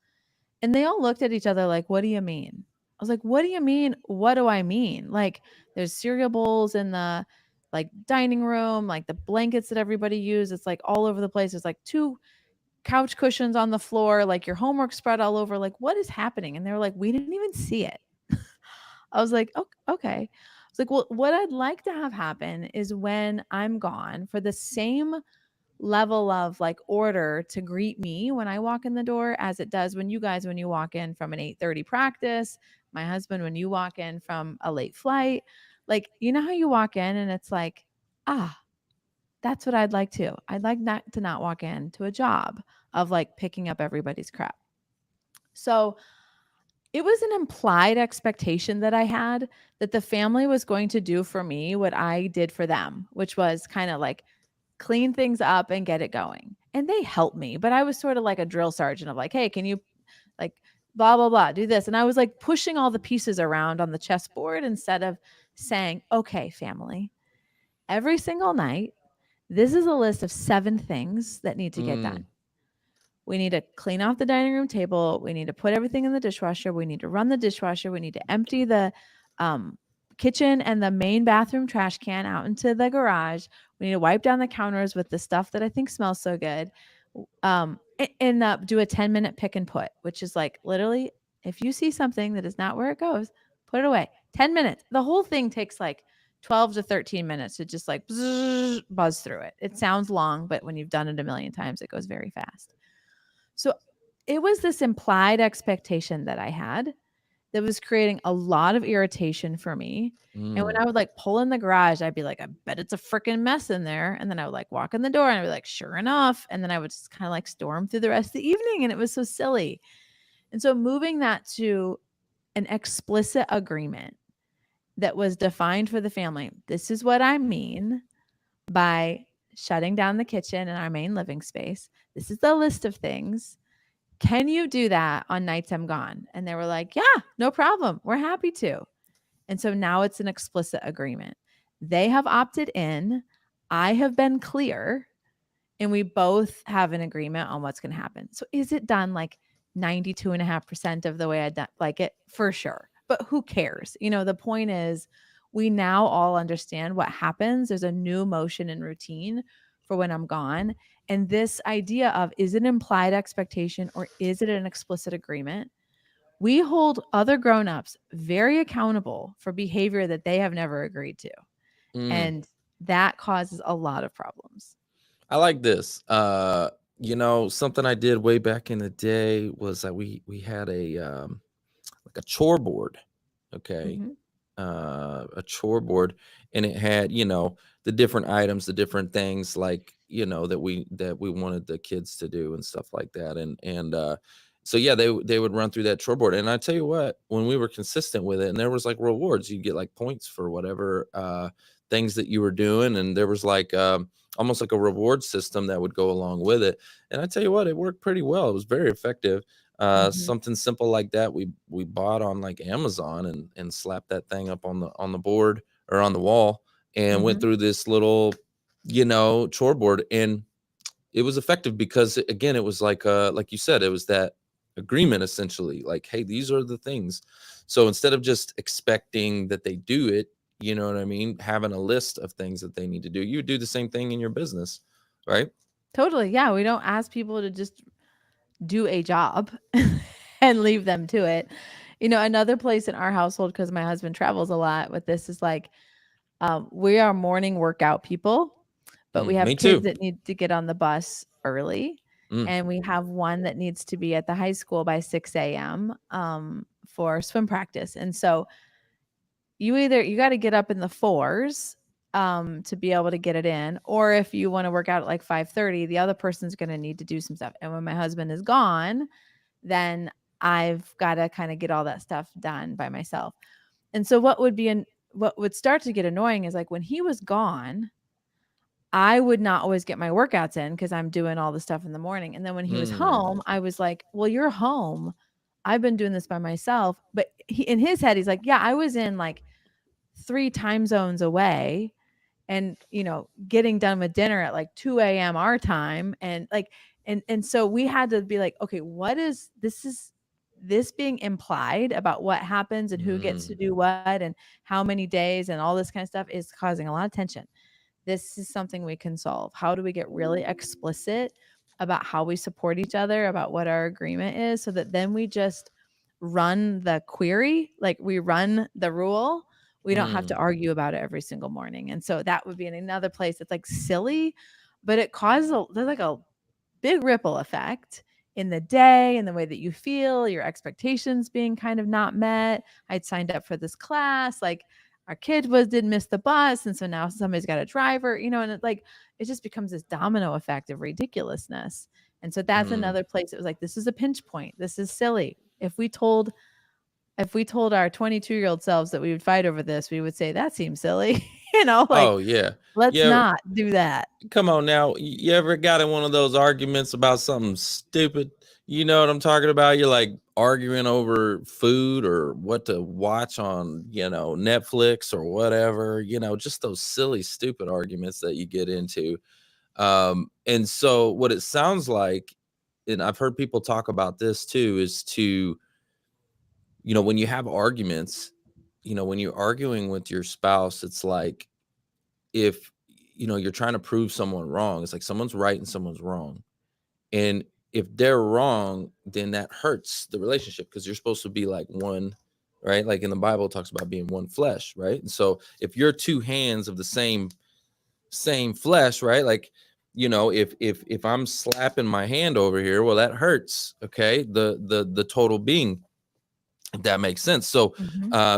Speaker 2: And they all looked at each other like, what do you mean? I was like, what do you mean? What do I mean? Like there's cereal bowls in the like dining room, like the blankets that everybody uses. It's like all over the place. There's like 2 couch cushions on the floor, like your homework spread all over. Like, what is happening? And they were like, we didn't even see it. I was like, okay. I was like, well, what I'd like to have happen is when I'm gone, for the same level of like order to greet me when I walk in the door as it does when you walk in from an 8:30 practice, my husband when you walk in from a late flight. Like, you know how you walk in and it's like, ah, that's what I'd like to. I'd like not walk in to a job of like picking up everybody's crap. So it was an implied expectation that I had that the family was going to do for me what I did for them, which was kind of like clean things up and get it going. And they helped me, but I was sort of like a drill sergeant of like, hey, can you like blah, blah, blah, do this? And I was like pushing all the pieces around on the chessboard instead of saying, okay, family, every single night, this is a list of 7 things that need to get done. We need to clean off the dining room table. We need to put everything in the dishwasher. We need to run the dishwasher. We need to empty the kitchen and the main bathroom trash can out into the garage. We need to wipe down the counters with the stuff that I think smells so good. And do a 10-minute pick and put, which is like literally, if you see something that is not where it goes, put it away. 10 minutes. The whole thing takes like 12 to 13 minutes to just like buzz through it. It sounds long, but when you've done it a million times, it goes very fast. So it was this implied expectation that I had that was creating a lot of irritation for me. And when I would like pull in the garage, I'd be like, I bet it's a freaking mess in there. And then I would like walk in the door and I'd be like, sure enough. And then I would just kind of like storm through the rest of the evening. And it was so silly. And so moving that to an explicit agreement that was defined for the family. This is what I mean by shutting down the kitchen and our main living space. This is the list of things. Can you do that on nights I'm gone? And they were like, yeah, no problem. We're happy to. And so now it's an explicit agreement. They have opted in. I have been clear. And we both have an agreement on what's going to happen. So is it done like 92.5% of the way I'd like it for sure. But who cares? The point is we now all understand what happens. There's a new motion and routine for when I'm gone. And this idea of, is it implied expectation or is it an explicit agreement? We hold other grown-ups very accountable for behavior that they have never agreed to.
Speaker 1: Mm.
Speaker 2: And that causes a lot of problems.
Speaker 1: I like this. Something I did way back in the day was that we had like a chore board. Okay.
Speaker 2: Mm-hmm.
Speaker 1: A chore board, and it had, the different items, the different things, like, that we wanted the kids to do and stuff like that. And so yeah, they would run through that chore board. And I tell you what, when we were consistent with it, and there was like rewards, you get like points for whatever things that you were doing. And there was like almost like a reward system that would go along with it. And I tell you what, it worked pretty well. It was very effective. Something simple like that we bought on like Amazon, and slapped that thing up on the board or on the wall, and went through this little chore board. And it was effective because, again, it was like you said, it was that agreement, essentially, like, hey, these are the things. So instead of just expecting that they do it, you know what I mean, having a list of things that they need to do, you do the same thing in your business, right?
Speaker 2: Totally. Yeah. We don't ask people to just do a job and leave them to it. Another place in our household, because my husband travels a lot with this, is like, we are morning workout people, but we have
Speaker 1: Me
Speaker 2: kids
Speaker 1: too.
Speaker 2: that need to get on the bus early. And we have one that needs to be at the high school by 6 a.m. For swim practice. And so you got to get up in the 4s to be able to get it in, or if you want to work out at like 5:30, the other person's going to need to do some stuff. And when my husband is gone, then I've got to kind of get all that stuff done by myself. And so what would start to get annoying is, like, when he was gone, I would not always get my workouts in because I'm doing all the stuff in the morning. And then when he was home, I was like, well, you're home. I've been doing this by myself. But in his head, he's like, yeah, I was in like 3 time zones away, and getting done with dinner at like 2 a.m. our time. And like, and so we had to be like, okay, what is this being implied about what happens and who gets to do what and how many days and all this kind of stuff is causing a lot of tension. This is something we can solve. How do we get really explicit about how we support each other, about what our agreement is, so that then we just run the query, like we run the rule. We don't have to argue about it every single morning. And so that would be in another place that's like silly, but it causes there's like a big ripple effect in the day and the way that you feel, your expectations being kind of not met. I'd signed up for this class, like our kid didn't miss the bus, and so now somebody's got a driver, and it just becomes this domino effect of ridiculousness. And so that's another place. It was like, this is a pinch point. This is silly. If we told our 22-year-old selves that we would fight over this, we would say that seems silly.
Speaker 1: Oh yeah.
Speaker 2: Let's not do that.
Speaker 1: Come on now. You ever got in one of those arguments about something stupid? You know what I'm talking about? You're like arguing over food or what to watch on, Netflix or whatever, just those silly, stupid arguments that you get into. And so what it sounds like, and I've heard people talk about this too, is to, when you have arguments, when you're arguing with your spouse, it's like, if you're trying to prove someone wrong, it's like someone's right and someone's wrong. And if they're wrong, then that hurts the relationship, because you're supposed to be like one, right? Like in the Bible, it talks about being one flesh, right? And so if you're two hands of the same flesh, right? Like, if I'm slapping my hand over here, well, that hurts, okay? The total being. If that makes sense. So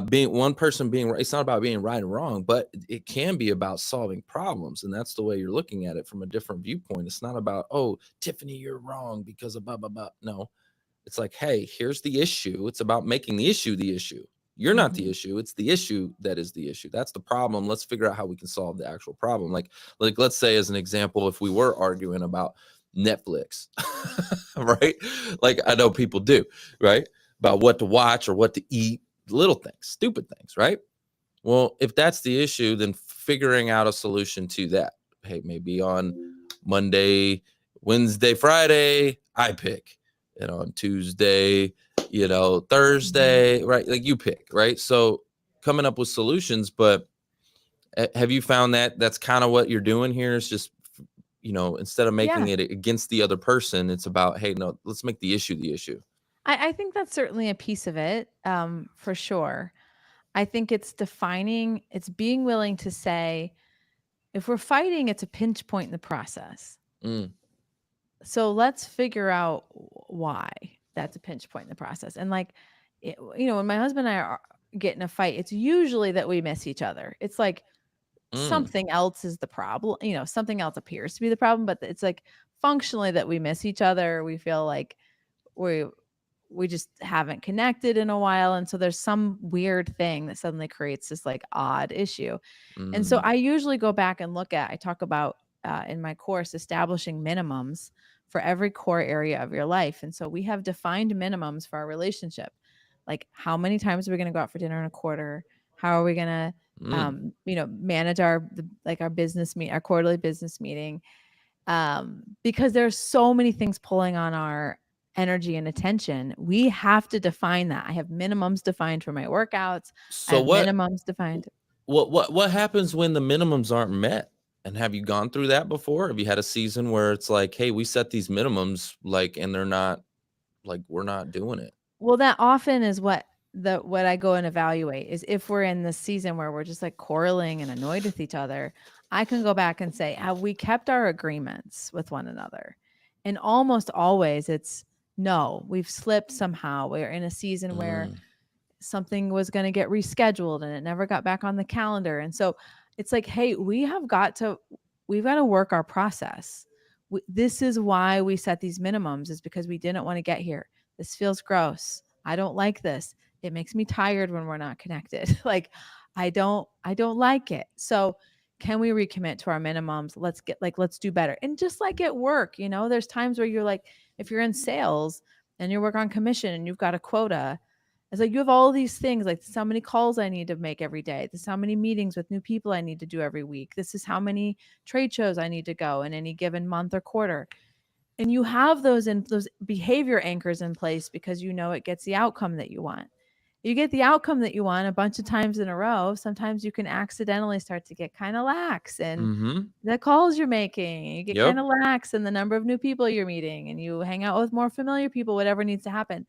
Speaker 1: being one person being right, it's not about being right and wrong, but it can be about solving problems. And that's the way you're looking at it from a different viewpoint. It's not about, oh, Tiffany, you're wrong because of blah, blah, blah. No, it's like, hey, here's the issue. It's about making the issue the issue. You're not the issue. It's the issue that is the issue. That's the problem. Let's figure out how we can solve the actual problem. Like let's say, as an example, if we were arguing about Netflix, right? Like I know people do, right? About what to watch or what to eat, little things, stupid things, right? Well, if that's the issue, then figuring out a solution to that. Hey, maybe on Monday, Wednesday, Friday, I pick. on Tuesday, Thursday, right? Like you pick, right? So coming up with solutions, but have you found that that's kind of what you're doing here is just, instead of making
Speaker 2: Yeah.
Speaker 1: it against the other person, it's about, hey, no, let's make the issue the issue.
Speaker 2: I think that's certainly a piece of it, for sure. I think it's being willing to say, if we're fighting, it's a pinch point in the process.
Speaker 1: Mm,
Speaker 2: So let's figure out why that's a pinch point in the process. And like, when my husband and I get in a fight, it's usually that we miss each other. It's like
Speaker 1: mm,
Speaker 2: something else is the problem. Something else appears to be the problem, but it's like functionally that we miss each other. We feel like we we just haven't connected in a while, and so there's some weird thing that suddenly creates this like odd issue. And so
Speaker 1: mm,
Speaker 2: I usually go back and I talk about in my course establishing minimums for every core area of your life. And so we have defined minimums for our relationship. Like, how many times are we going to go out for dinner in a quarter? How are we going to
Speaker 1: mm.
Speaker 2: manage our our quarterly business meeting? Because there's so many things pulling on our energy and attention. We have to define that. I have minimums defined for my workouts. I
Speaker 1: So
Speaker 2: have minimums defined.
Speaker 1: what happens when the minimums aren't met? And have you gone through that before? Have you had a season where it's like, hey, we set these minimums, like, and they're not, like, we're not doing it?
Speaker 2: Well, that often is what I go and evaluate is if we're in this season where we're just like quarreling and annoyed with each other, I can go back and say, have we kept our agreements with one another? And almost always it's no, we've slipped somehow. We're in a season where
Speaker 1: Mm,
Speaker 2: something was going to get rescheduled and it never got back on the calendar. And so it's like, hey, we've got to work our process. This is why we set these minimums, is because we didn't want to get here. This feels gross. I don't like this. It makes me tired when we're not connected. Like, I don't like it. So can we recommit to our minimums? Let's do better. And just like at work, there's times where you're like, if you're in sales and you work on commission and you've got a quota, it's like you have all these things, like, this is how many calls I need to make every day. This is how many meetings with new people I need to do every week. This is how many trade shows I need to go in any given month or quarter. And you have those behavior anchors in place because it gets the outcome that you want. You get the outcome that you want a bunch of times in a row. Sometimes you can accidentally start to get kind of lax in
Speaker 1: mm-hmm.
Speaker 2: the calls you're making. You get kind
Speaker 1: Yep.
Speaker 2: of lax in the number of new people you're meeting, and you hang out with more familiar people, whatever needs to happen.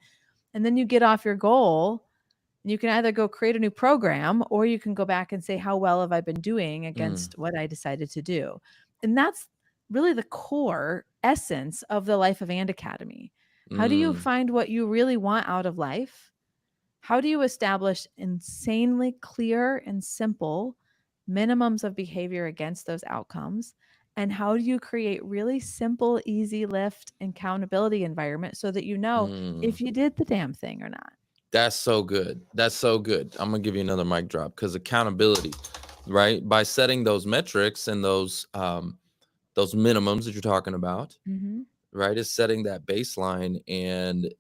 Speaker 2: And then you get off your goal, and you can either go create a new program, or you can go back and say, how well have I been doing
Speaker 1: Mm,
Speaker 2: against what I decided to do? And that's really the core essence of the Life of And Academy. How do you
Speaker 1: mm,
Speaker 2: find what you really want out of life? How do you establish insanely clear and simple minimums of behavior against those outcomes? And how do you create really simple, easy lift and accountability environment so that
Speaker 1: mm.
Speaker 2: if you did the damn thing or not?
Speaker 1: That's so good. That's so good. I'm gonna give you another mic drop because accountability, right? By setting those metrics and those minimums that you're talking about,
Speaker 2: Mhm.
Speaker 1: right, is setting that baseline. And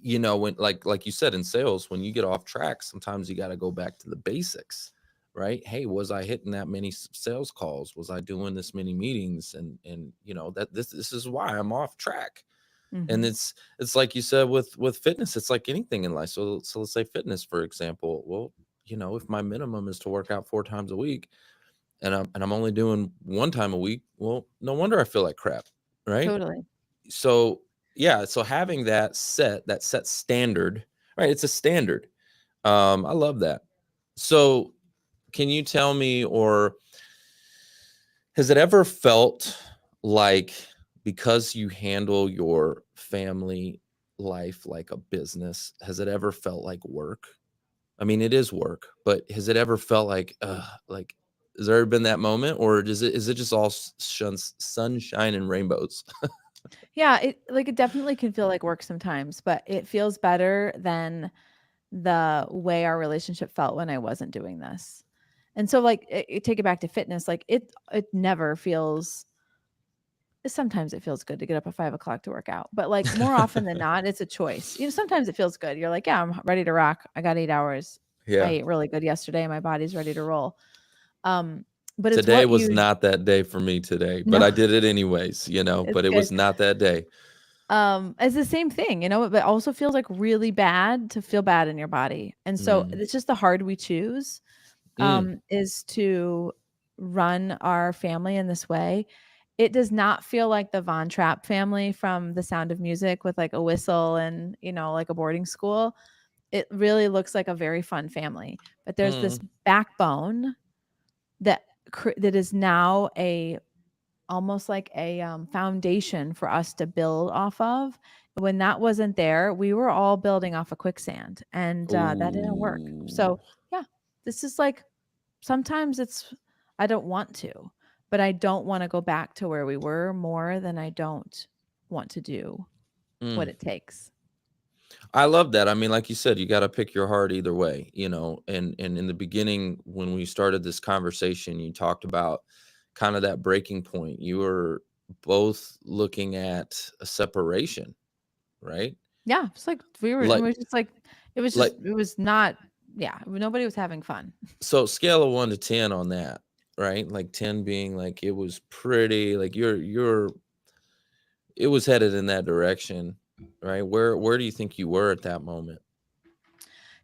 Speaker 1: when, like you said, in sales, when you get off track, sometimes you got to go back to the basics, right? Hey, was I hitting that many sales calls? Was I doing this many meetings? And that this is why I'm off track. And
Speaker 2: Mhm.
Speaker 1: it's like you said with fitness, it's like anything in life. So let's say fitness, for example. Well, if my minimum is to work out 4 times a week, and I'm only doing 1 time a week, well, no wonder I feel like crap, right?
Speaker 2: Totally.
Speaker 1: So yeah, so having that set standard, right? It's a standard. I love that. So can you tell me, or has it ever felt like, because you handle your family life like a business, has it ever felt like work? I mean, it is work, but has it ever felt like, has there ever been that moment, or is it just all sunshine and rainbows?
Speaker 2: Yeah, it definitely can feel like work sometimes, but it feels better than the way our relationship felt when I wasn't doing this. And so, like, take it back to fitness, like, it never feels sometimes it feels good to get up at 5 o'clock to work out, but, like, more often than not, it's a choice. Sometimes it feels good. You're like, "Yeah, I'm ready to rock. I got 8 hours. I
Speaker 1: Yeah.
Speaker 2: ate really good yesterday. My body's ready to roll." Um, but it's
Speaker 1: Today
Speaker 2: what
Speaker 1: was
Speaker 2: you
Speaker 1: not that day for me today, but
Speaker 2: no,
Speaker 1: I did it anyways,
Speaker 2: it's
Speaker 1: but it
Speaker 2: good.
Speaker 1: was not that day.
Speaker 2: It's the same thing, you know, but also feels like really bad to feel bad in your body. And so
Speaker 1: Mm,
Speaker 2: it's just the hard we choose,
Speaker 1: mm,
Speaker 2: is to run our family in this way. It does not feel like the Von Trapp family from The Sound of Music with like a whistle and, you know, like a boarding school. It really looks like a very fun family, but there's this
Speaker 1: mm,
Speaker 2: backbone that that is now a almost like a foundation for us to build off of. When that wasn't there, we were all building off of quicksand, and that didn't work.
Speaker 1: ooh,
Speaker 2: So yeah, this is like sometimes it's I don't want to, but I don't want to go back to where we were more than I don't want to do what
Speaker 1: mm.
Speaker 2: it takes.
Speaker 1: I love that. I mean, like you said, you got to pick your heart either way, and in the beginning when we started this conversation, you talked about kind of that breaking point. You were both looking at a separation, right?
Speaker 2: Yeah, it's like it
Speaker 1: Like
Speaker 2: was just like
Speaker 1: like
Speaker 2: it was not. Yeah, nobody was having fun.
Speaker 1: so scale of 1 to 10 on that, right? Like 10 being like it was pretty like you're it was headed in that direction, right? Where do you think you were at that moment?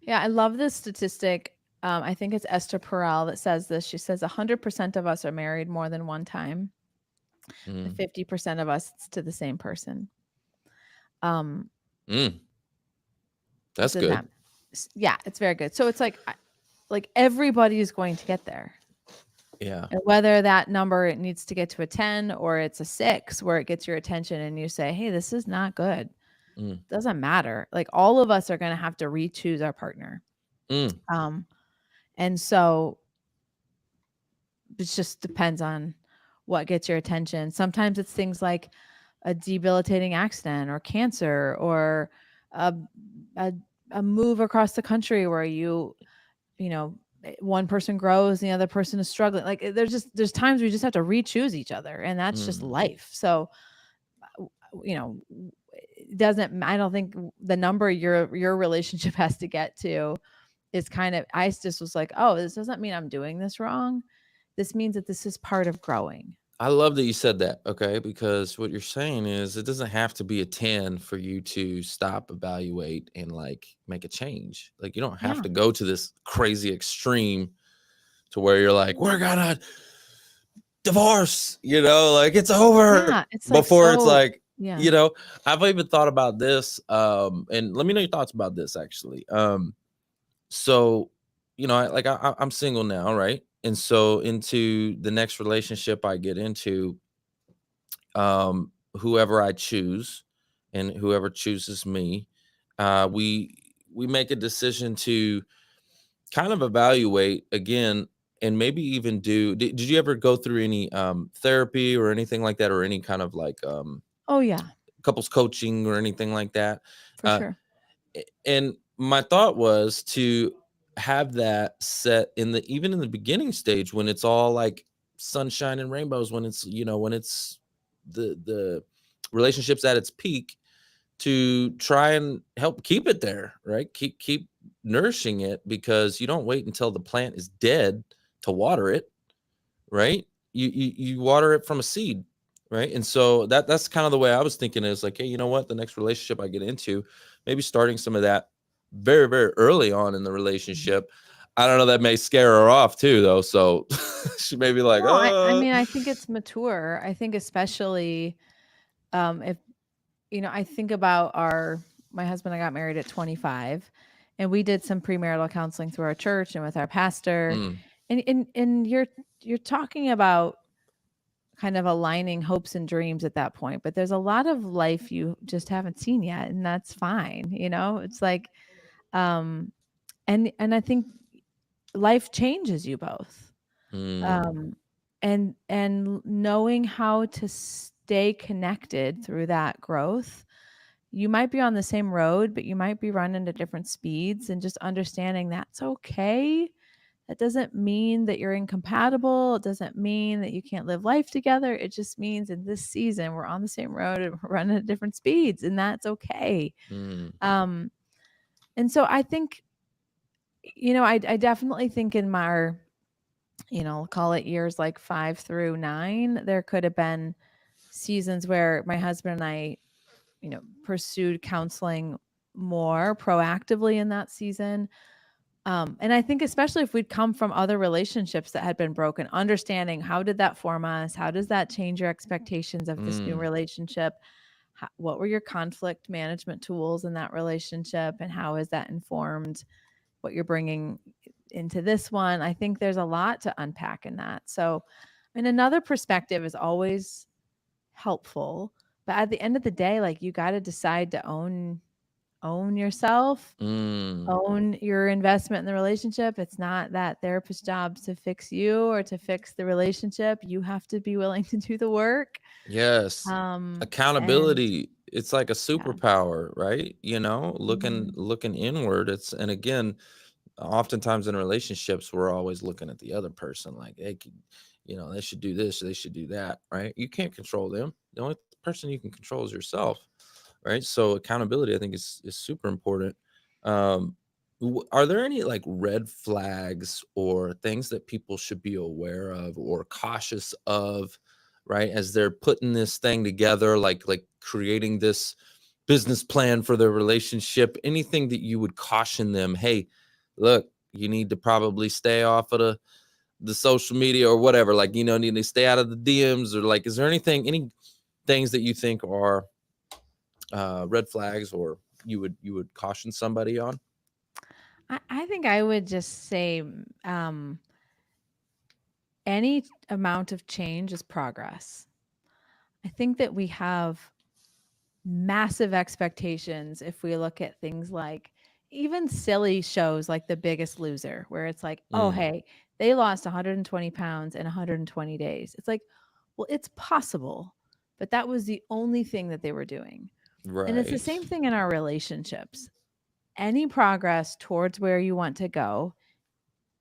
Speaker 2: Yeah, I love this statistic. I think it's Esther Perel that says this. She says 100% of us are married more than one time. The
Speaker 1: Mm,
Speaker 2: 50% of us it's to the same person. Um,
Speaker 1: mm, that's
Speaker 2: does
Speaker 1: good.
Speaker 2: that? Yeah, it's very good. So it's like everybody is going to get there.
Speaker 1: Yeah.
Speaker 2: And whether that number it needs to get to a 10 or it's a 6 where it gets your attention and you say, "Hey, this is not good."
Speaker 1: Mm,
Speaker 2: Doesn't matter. Like all of us are going to have to re-choose our partner.
Speaker 1: mm,
Speaker 2: Um, and so it just depends on what gets your attention. Sometimes it's things like a debilitating accident or cancer or a a, a move across the country where you know one person grows and the other person is struggling. Like there's times we just have to re-choose each other, and that's just
Speaker 1: mm.
Speaker 2: life. So you know it doesn't I don't think the number your relationship has to get to is kind of I just was like, oh, this doesn't mean I'm doing this wrong. This means that this is part of growing.
Speaker 1: I love that you said that, okay? Because what you're saying is it doesn't have to be a 10 for you to stop, evaluate, and like make a change. Like you don't have
Speaker 2: Yeah.
Speaker 1: to go to this crazy extreme to where you're like, we're gonna divorce, like it's over
Speaker 2: Yeah, it's like
Speaker 1: before it's
Speaker 2: so
Speaker 1: like,
Speaker 2: yeah.
Speaker 1: you know, I've even thought about this. And let me know your thoughts about this actually. So, I'm single now, right? And so into the next relationship I get into, whoever I choose and whoever chooses me, we make a decision to kind of evaluate again and maybe even did you ever go through any therapy or anything like that or any kind of like
Speaker 2: Oh, yeah,
Speaker 1: couples coaching or anything like that?
Speaker 2: for
Speaker 1: Uh,
Speaker 2: sure.
Speaker 1: and my thought was to have that set in the even in the beginning stage when it's all like sunshine and rainbows, when it's when it's the relationships at its peak, to try and help keep it there, right? Keep nourishing it, because you don't wait until the plant is dead to water it, right? You water it from a seed, right? And so that's kind of the way I was thinking, is like, hey, you know what? The next relationship I get into, maybe starting some of that very, very early on in the
Speaker 2: Mhm.
Speaker 1: relationship. I don't know, that may scare her off too, though. So she may be like,
Speaker 2: No, I mean, I think it's mature. I think especially, if I think about our my husband and I got married at 25, and we did some premarital counseling through our church and with our pastor,
Speaker 1: mm,
Speaker 2: and you're talking about kind of aligning hopes and dreams at that point, but there's a lot of life you just haven't seen yet, and that's fine. It's like, um, and I think life changes you both,
Speaker 1: mm,
Speaker 2: um, and knowing how to stay connected through that growth. You might be on the same road, but you might be running at different speeds, and just understanding that's okay. That doesn't mean that you're incompatible. It doesn't mean that you can't live life together. It just means in this season we're on the same road and we're running at different speeds, and that's okay.
Speaker 1: mm,
Speaker 2: Um, and so I think, I definitely think in my, call it years like 5 through 9, there could have been seasons where my husband and I pursued counseling more proactively in that season. And I think especially if we'd come from other relationships that had been broken, understanding how did that form us? How does that change your expectations of this new relationship? What were your conflict management tools in that relationship? And how has that informed what you're bringing into this one? I think there's a lot to unpack in that. So, another perspective is always helpful. But at the end of the day, like, you got to decide to own yourself, own your investment in the relationship. It's not that therapist's job to fix you or to fix the relationship. You have to be willing to do the work.
Speaker 1: Yes.
Speaker 2: And
Speaker 1: Accountability. It's like a
Speaker 2: yeah.
Speaker 1: superpower, right? Looking
Speaker 2: Mhm.
Speaker 1: inward. And again, oftentimes in relationships, we're always looking at the other person like, hey, they should do this, they should do that, right? You can't control them. The only person you can control is yourself, right? So accountability, I think, is super important. Are there any like red flags or things that people should be aware of or cautious of, right, as they're putting this thing together, like creating this business plan for their relationship? Anything that you would caution them, hey, look, you need to probably stay off of the social media or whatever, like, need to stay out of the DMs, or like, is there any things that you think are red flags, or you would caution somebody on?
Speaker 2: I think I would just say any amount of change is progress. I think that we have massive expectations if we look at things like even silly shows like The Biggest Loser, where it's like, oh, hey, they lost 120 pounds in 120 days. It's like, well, it's possible, but that was the only thing that they were doing. And it's the
Speaker 1: Right.
Speaker 2: same thing in our relationships. Any progress towards where you want to go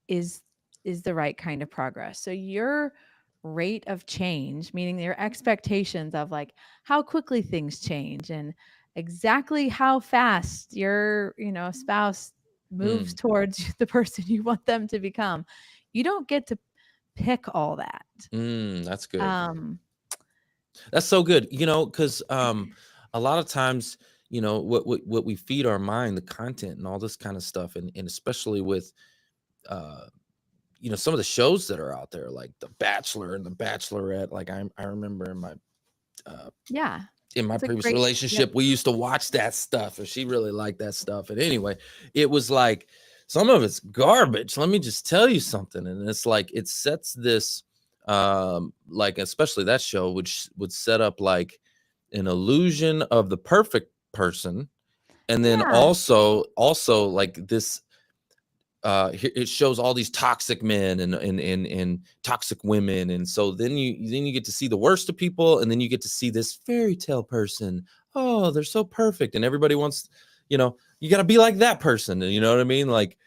Speaker 2: is the right kind of progress. So your rate of change, meaning your expectations of like how quickly things change and exactly how fast your, spouse moves towards the person you want them to become. You don't get to pick all that.
Speaker 1: That's good.
Speaker 2: Um
Speaker 1: That's so good. Because a lot of times, what we feed our mind, the content and all this kind of stuff, and especially with uh some of the shows that are out there, like The Bachelor and The Bachelorette. Like I remember
Speaker 2: yeah.
Speaker 1: in my
Speaker 2: It's a
Speaker 1: previous
Speaker 2: great, yep.
Speaker 1: relationship, we used to watch that stuff, and she really liked that stuff. And anyway, it was like, some of it's garbage. Let me just tell you something. And it's like, it sets this, like, especially that show, which would set up like an illusion of the perfect person. And then
Speaker 2: Yeah.
Speaker 1: also like this, it shows all these toxic men and toxic women, and so then you get to see the worst of people, and then you get to see this fairy tale person. Oh, they're so perfect, and everybody wants, you got to be like that person, and you know what I mean? Like,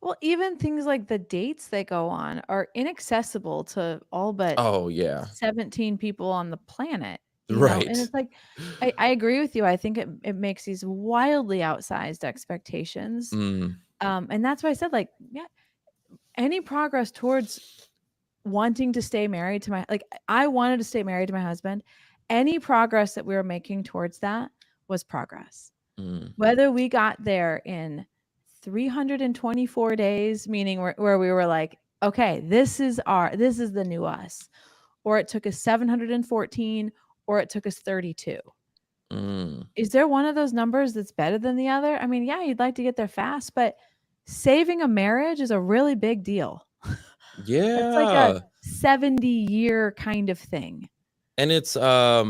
Speaker 2: Well, even things like the dates they go on are inaccessible to all but
Speaker 1: oh yeah,
Speaker 2: 17 people on the planet, and
Speaker 1: right.
Speaker 2: it's like, I agree with you. I think it makes these wildly outsized expectations.
Speaker 1: Mm,
Speaker 2: And that's why I said, like, yeah, any progress towards wanting to stay married to I wanted to stay married to my husband. Any progress that we were making towards that was progress.
Speaker 1: mm,
Speaker 2: Whether we got there in 324 days, meaning where we were like, okay, this is the new us, or it took us 714, or it took us 32.
Speaker 1: mm.
Speaker 2: Is there one of those numbers that's better than the other? I mean, yeah, you'd like to get there fast, but saving a marriage is a really big deal. That's like a
Speaker 1: Yeah.
Speaker 2: 70-year kind of thing.
Speaker 1: And it's, I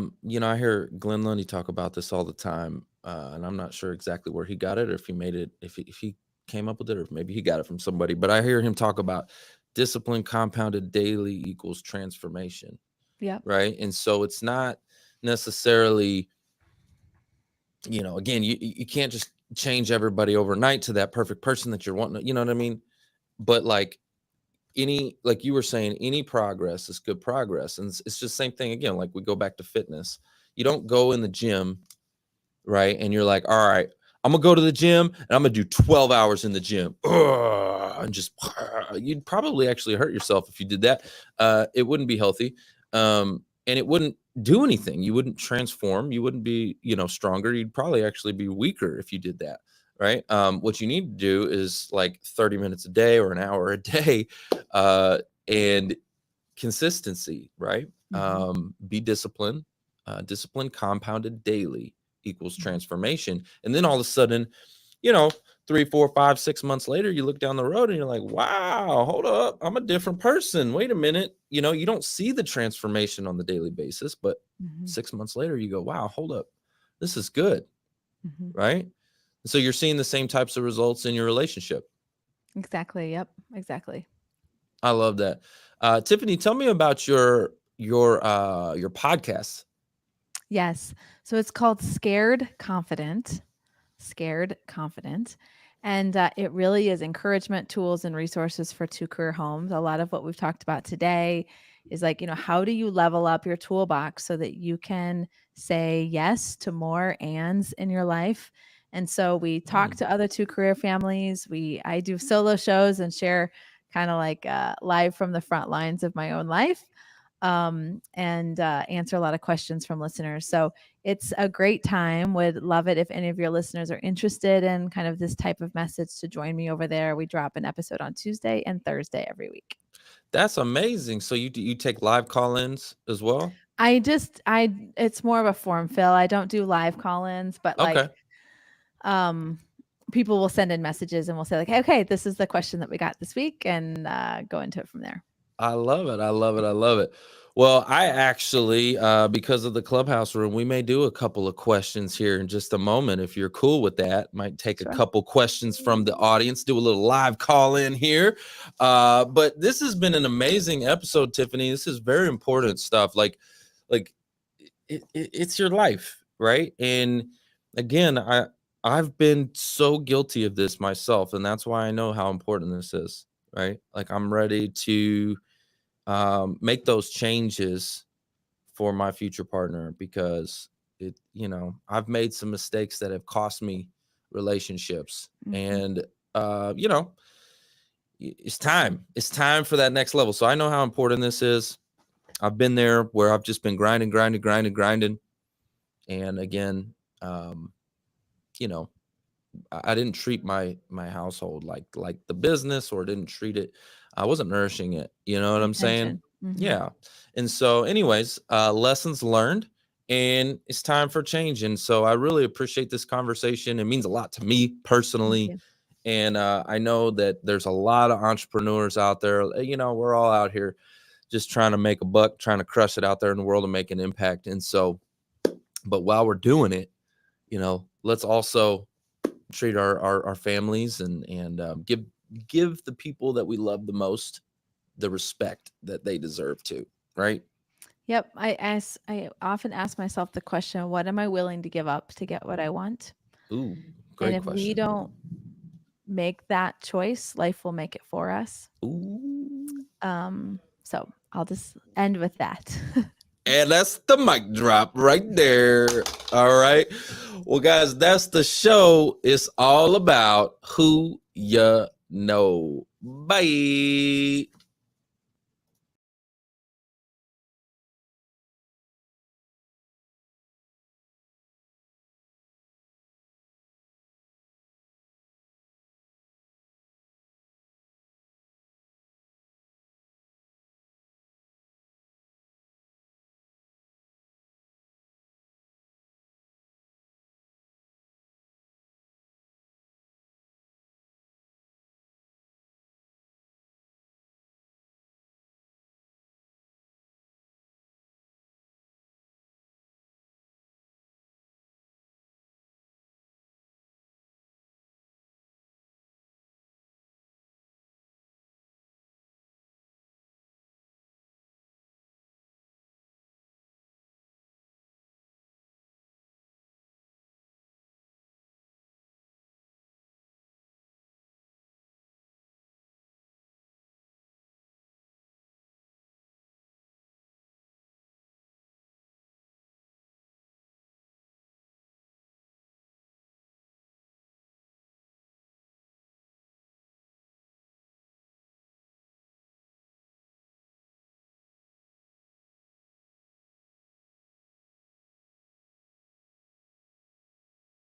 Speaker 1: hear Glenn Lundy talk about this all the time, and I'm not sure exactly where he got it, or if he made it, if he came up with it, or maybe he got it from somebody. But I hear him talk about discipline compounded daily equals transformation,
Speaker 2: Yep.
Speaker 1: right? And so it's not necessarily, again, you can't just change everybody overnight to that perfect person that you're wanting. You know what I mean? But like you were saying, any progress is good progress. And it's just the same thing again. Like, we go back to fitness. You don't go in the gym, right, and you're like, all right, I'm gonna go to the gym and I'm gonna do 12 hours in the gym, and you'd probably actually hurt yourself if you did that. It wouldn't be healthy. And and it wouldn't do anything. You wouldn't transform. You wouldn't be, stronger. You'd probably actually be weaker if you did that. Right. What you need to do is like 30 minutes a day or an hour a day, and consistency, right? Be disciplined. Discipline compounded daily equals transformation. And then all of a sudden, 3, 4, 5, 6 months later, you look down the road and you're like, wow, hold up. I'm a different person. Wait a minute. You don't see the transformation on the daily basis, but 6 months later, you go, wow, hold up. This is good. Right. So you're seeing the same types of results in your relationship.
Speaker 2: Exactly. Yep. Exactly.
Speaker 1: I love that. Tiffany, tell me about your podcast.
Speaker 2: Yes. So it's called Scared Confident. Scared Confident. And it really is encouragement, tools, and resources for two-career homes. A lot of what we've talked about today is like, how do you level up your toolbox so that you can say yes to more ands in your life? And so we talk to other two-career families. I do solo shows and share kind of like live from the front lines of my own life, and answer a lot of questions from listeners. So it's a great time. Would love it if any of your listeners are interested in kind of this type of message to join me over there. We drop an episode on Tuesday and Thursday every week. That's
Speaker 1: amazing. So you take live call-ins as well?
Speaker 2: It's more of a form fill. I don't do live call-ins, but people will send in messages and we'll say like, okay, this is the question that we got this week, and go into it from there.
Speaker 1: I love it. I love it. I love it. Well, I actually, because of the Clubhouse room, we may do a couple of questions here in just a moment. If you're cool with that, might take a couple questions from the audience, do a little live call in here. But this has been an amazing episode, Tiffany. This is very important stuff. Like it's your life, right? And again, I've been so guilty of this myself, and that's why I know how important this is, right? Like I'm ready to make those changes for my future partner, because I've made some mistakes that have cost me relationships, and it's time for that next level. So I know how important this is. I've been there where I've just been grinding. And again, I didn't treat my household like the business, or didn't treat it. I wasn't nourishing it. You know what I'm saying? Yeah. And so anyways, lessons learned, and it's time for change. And so I really appreciate this conversation. It means a lot to me personally. And I know that there's a lot of entrepreneurs out there. We're all out here just trying to make a buck, trying to crush it out there in the world and make an impact. And so, but while we're doing it, let's also treat our families and give the people that we love the most the respect that they deserve to, right?
Speaker 2: Yep. I often ask myself the question, what am I willing to give up to get what I want?
Speaker 1: Ooh, great question. And if
Speaker 2: we don't make that choice, life will make it for us.
Speaker 1: Ooh.
Speaker 2: So I'll just end with that.
Speaker 1: And that's the mic drop right there. All right. Well, guys, that's the show. It's all about who you know. Bye.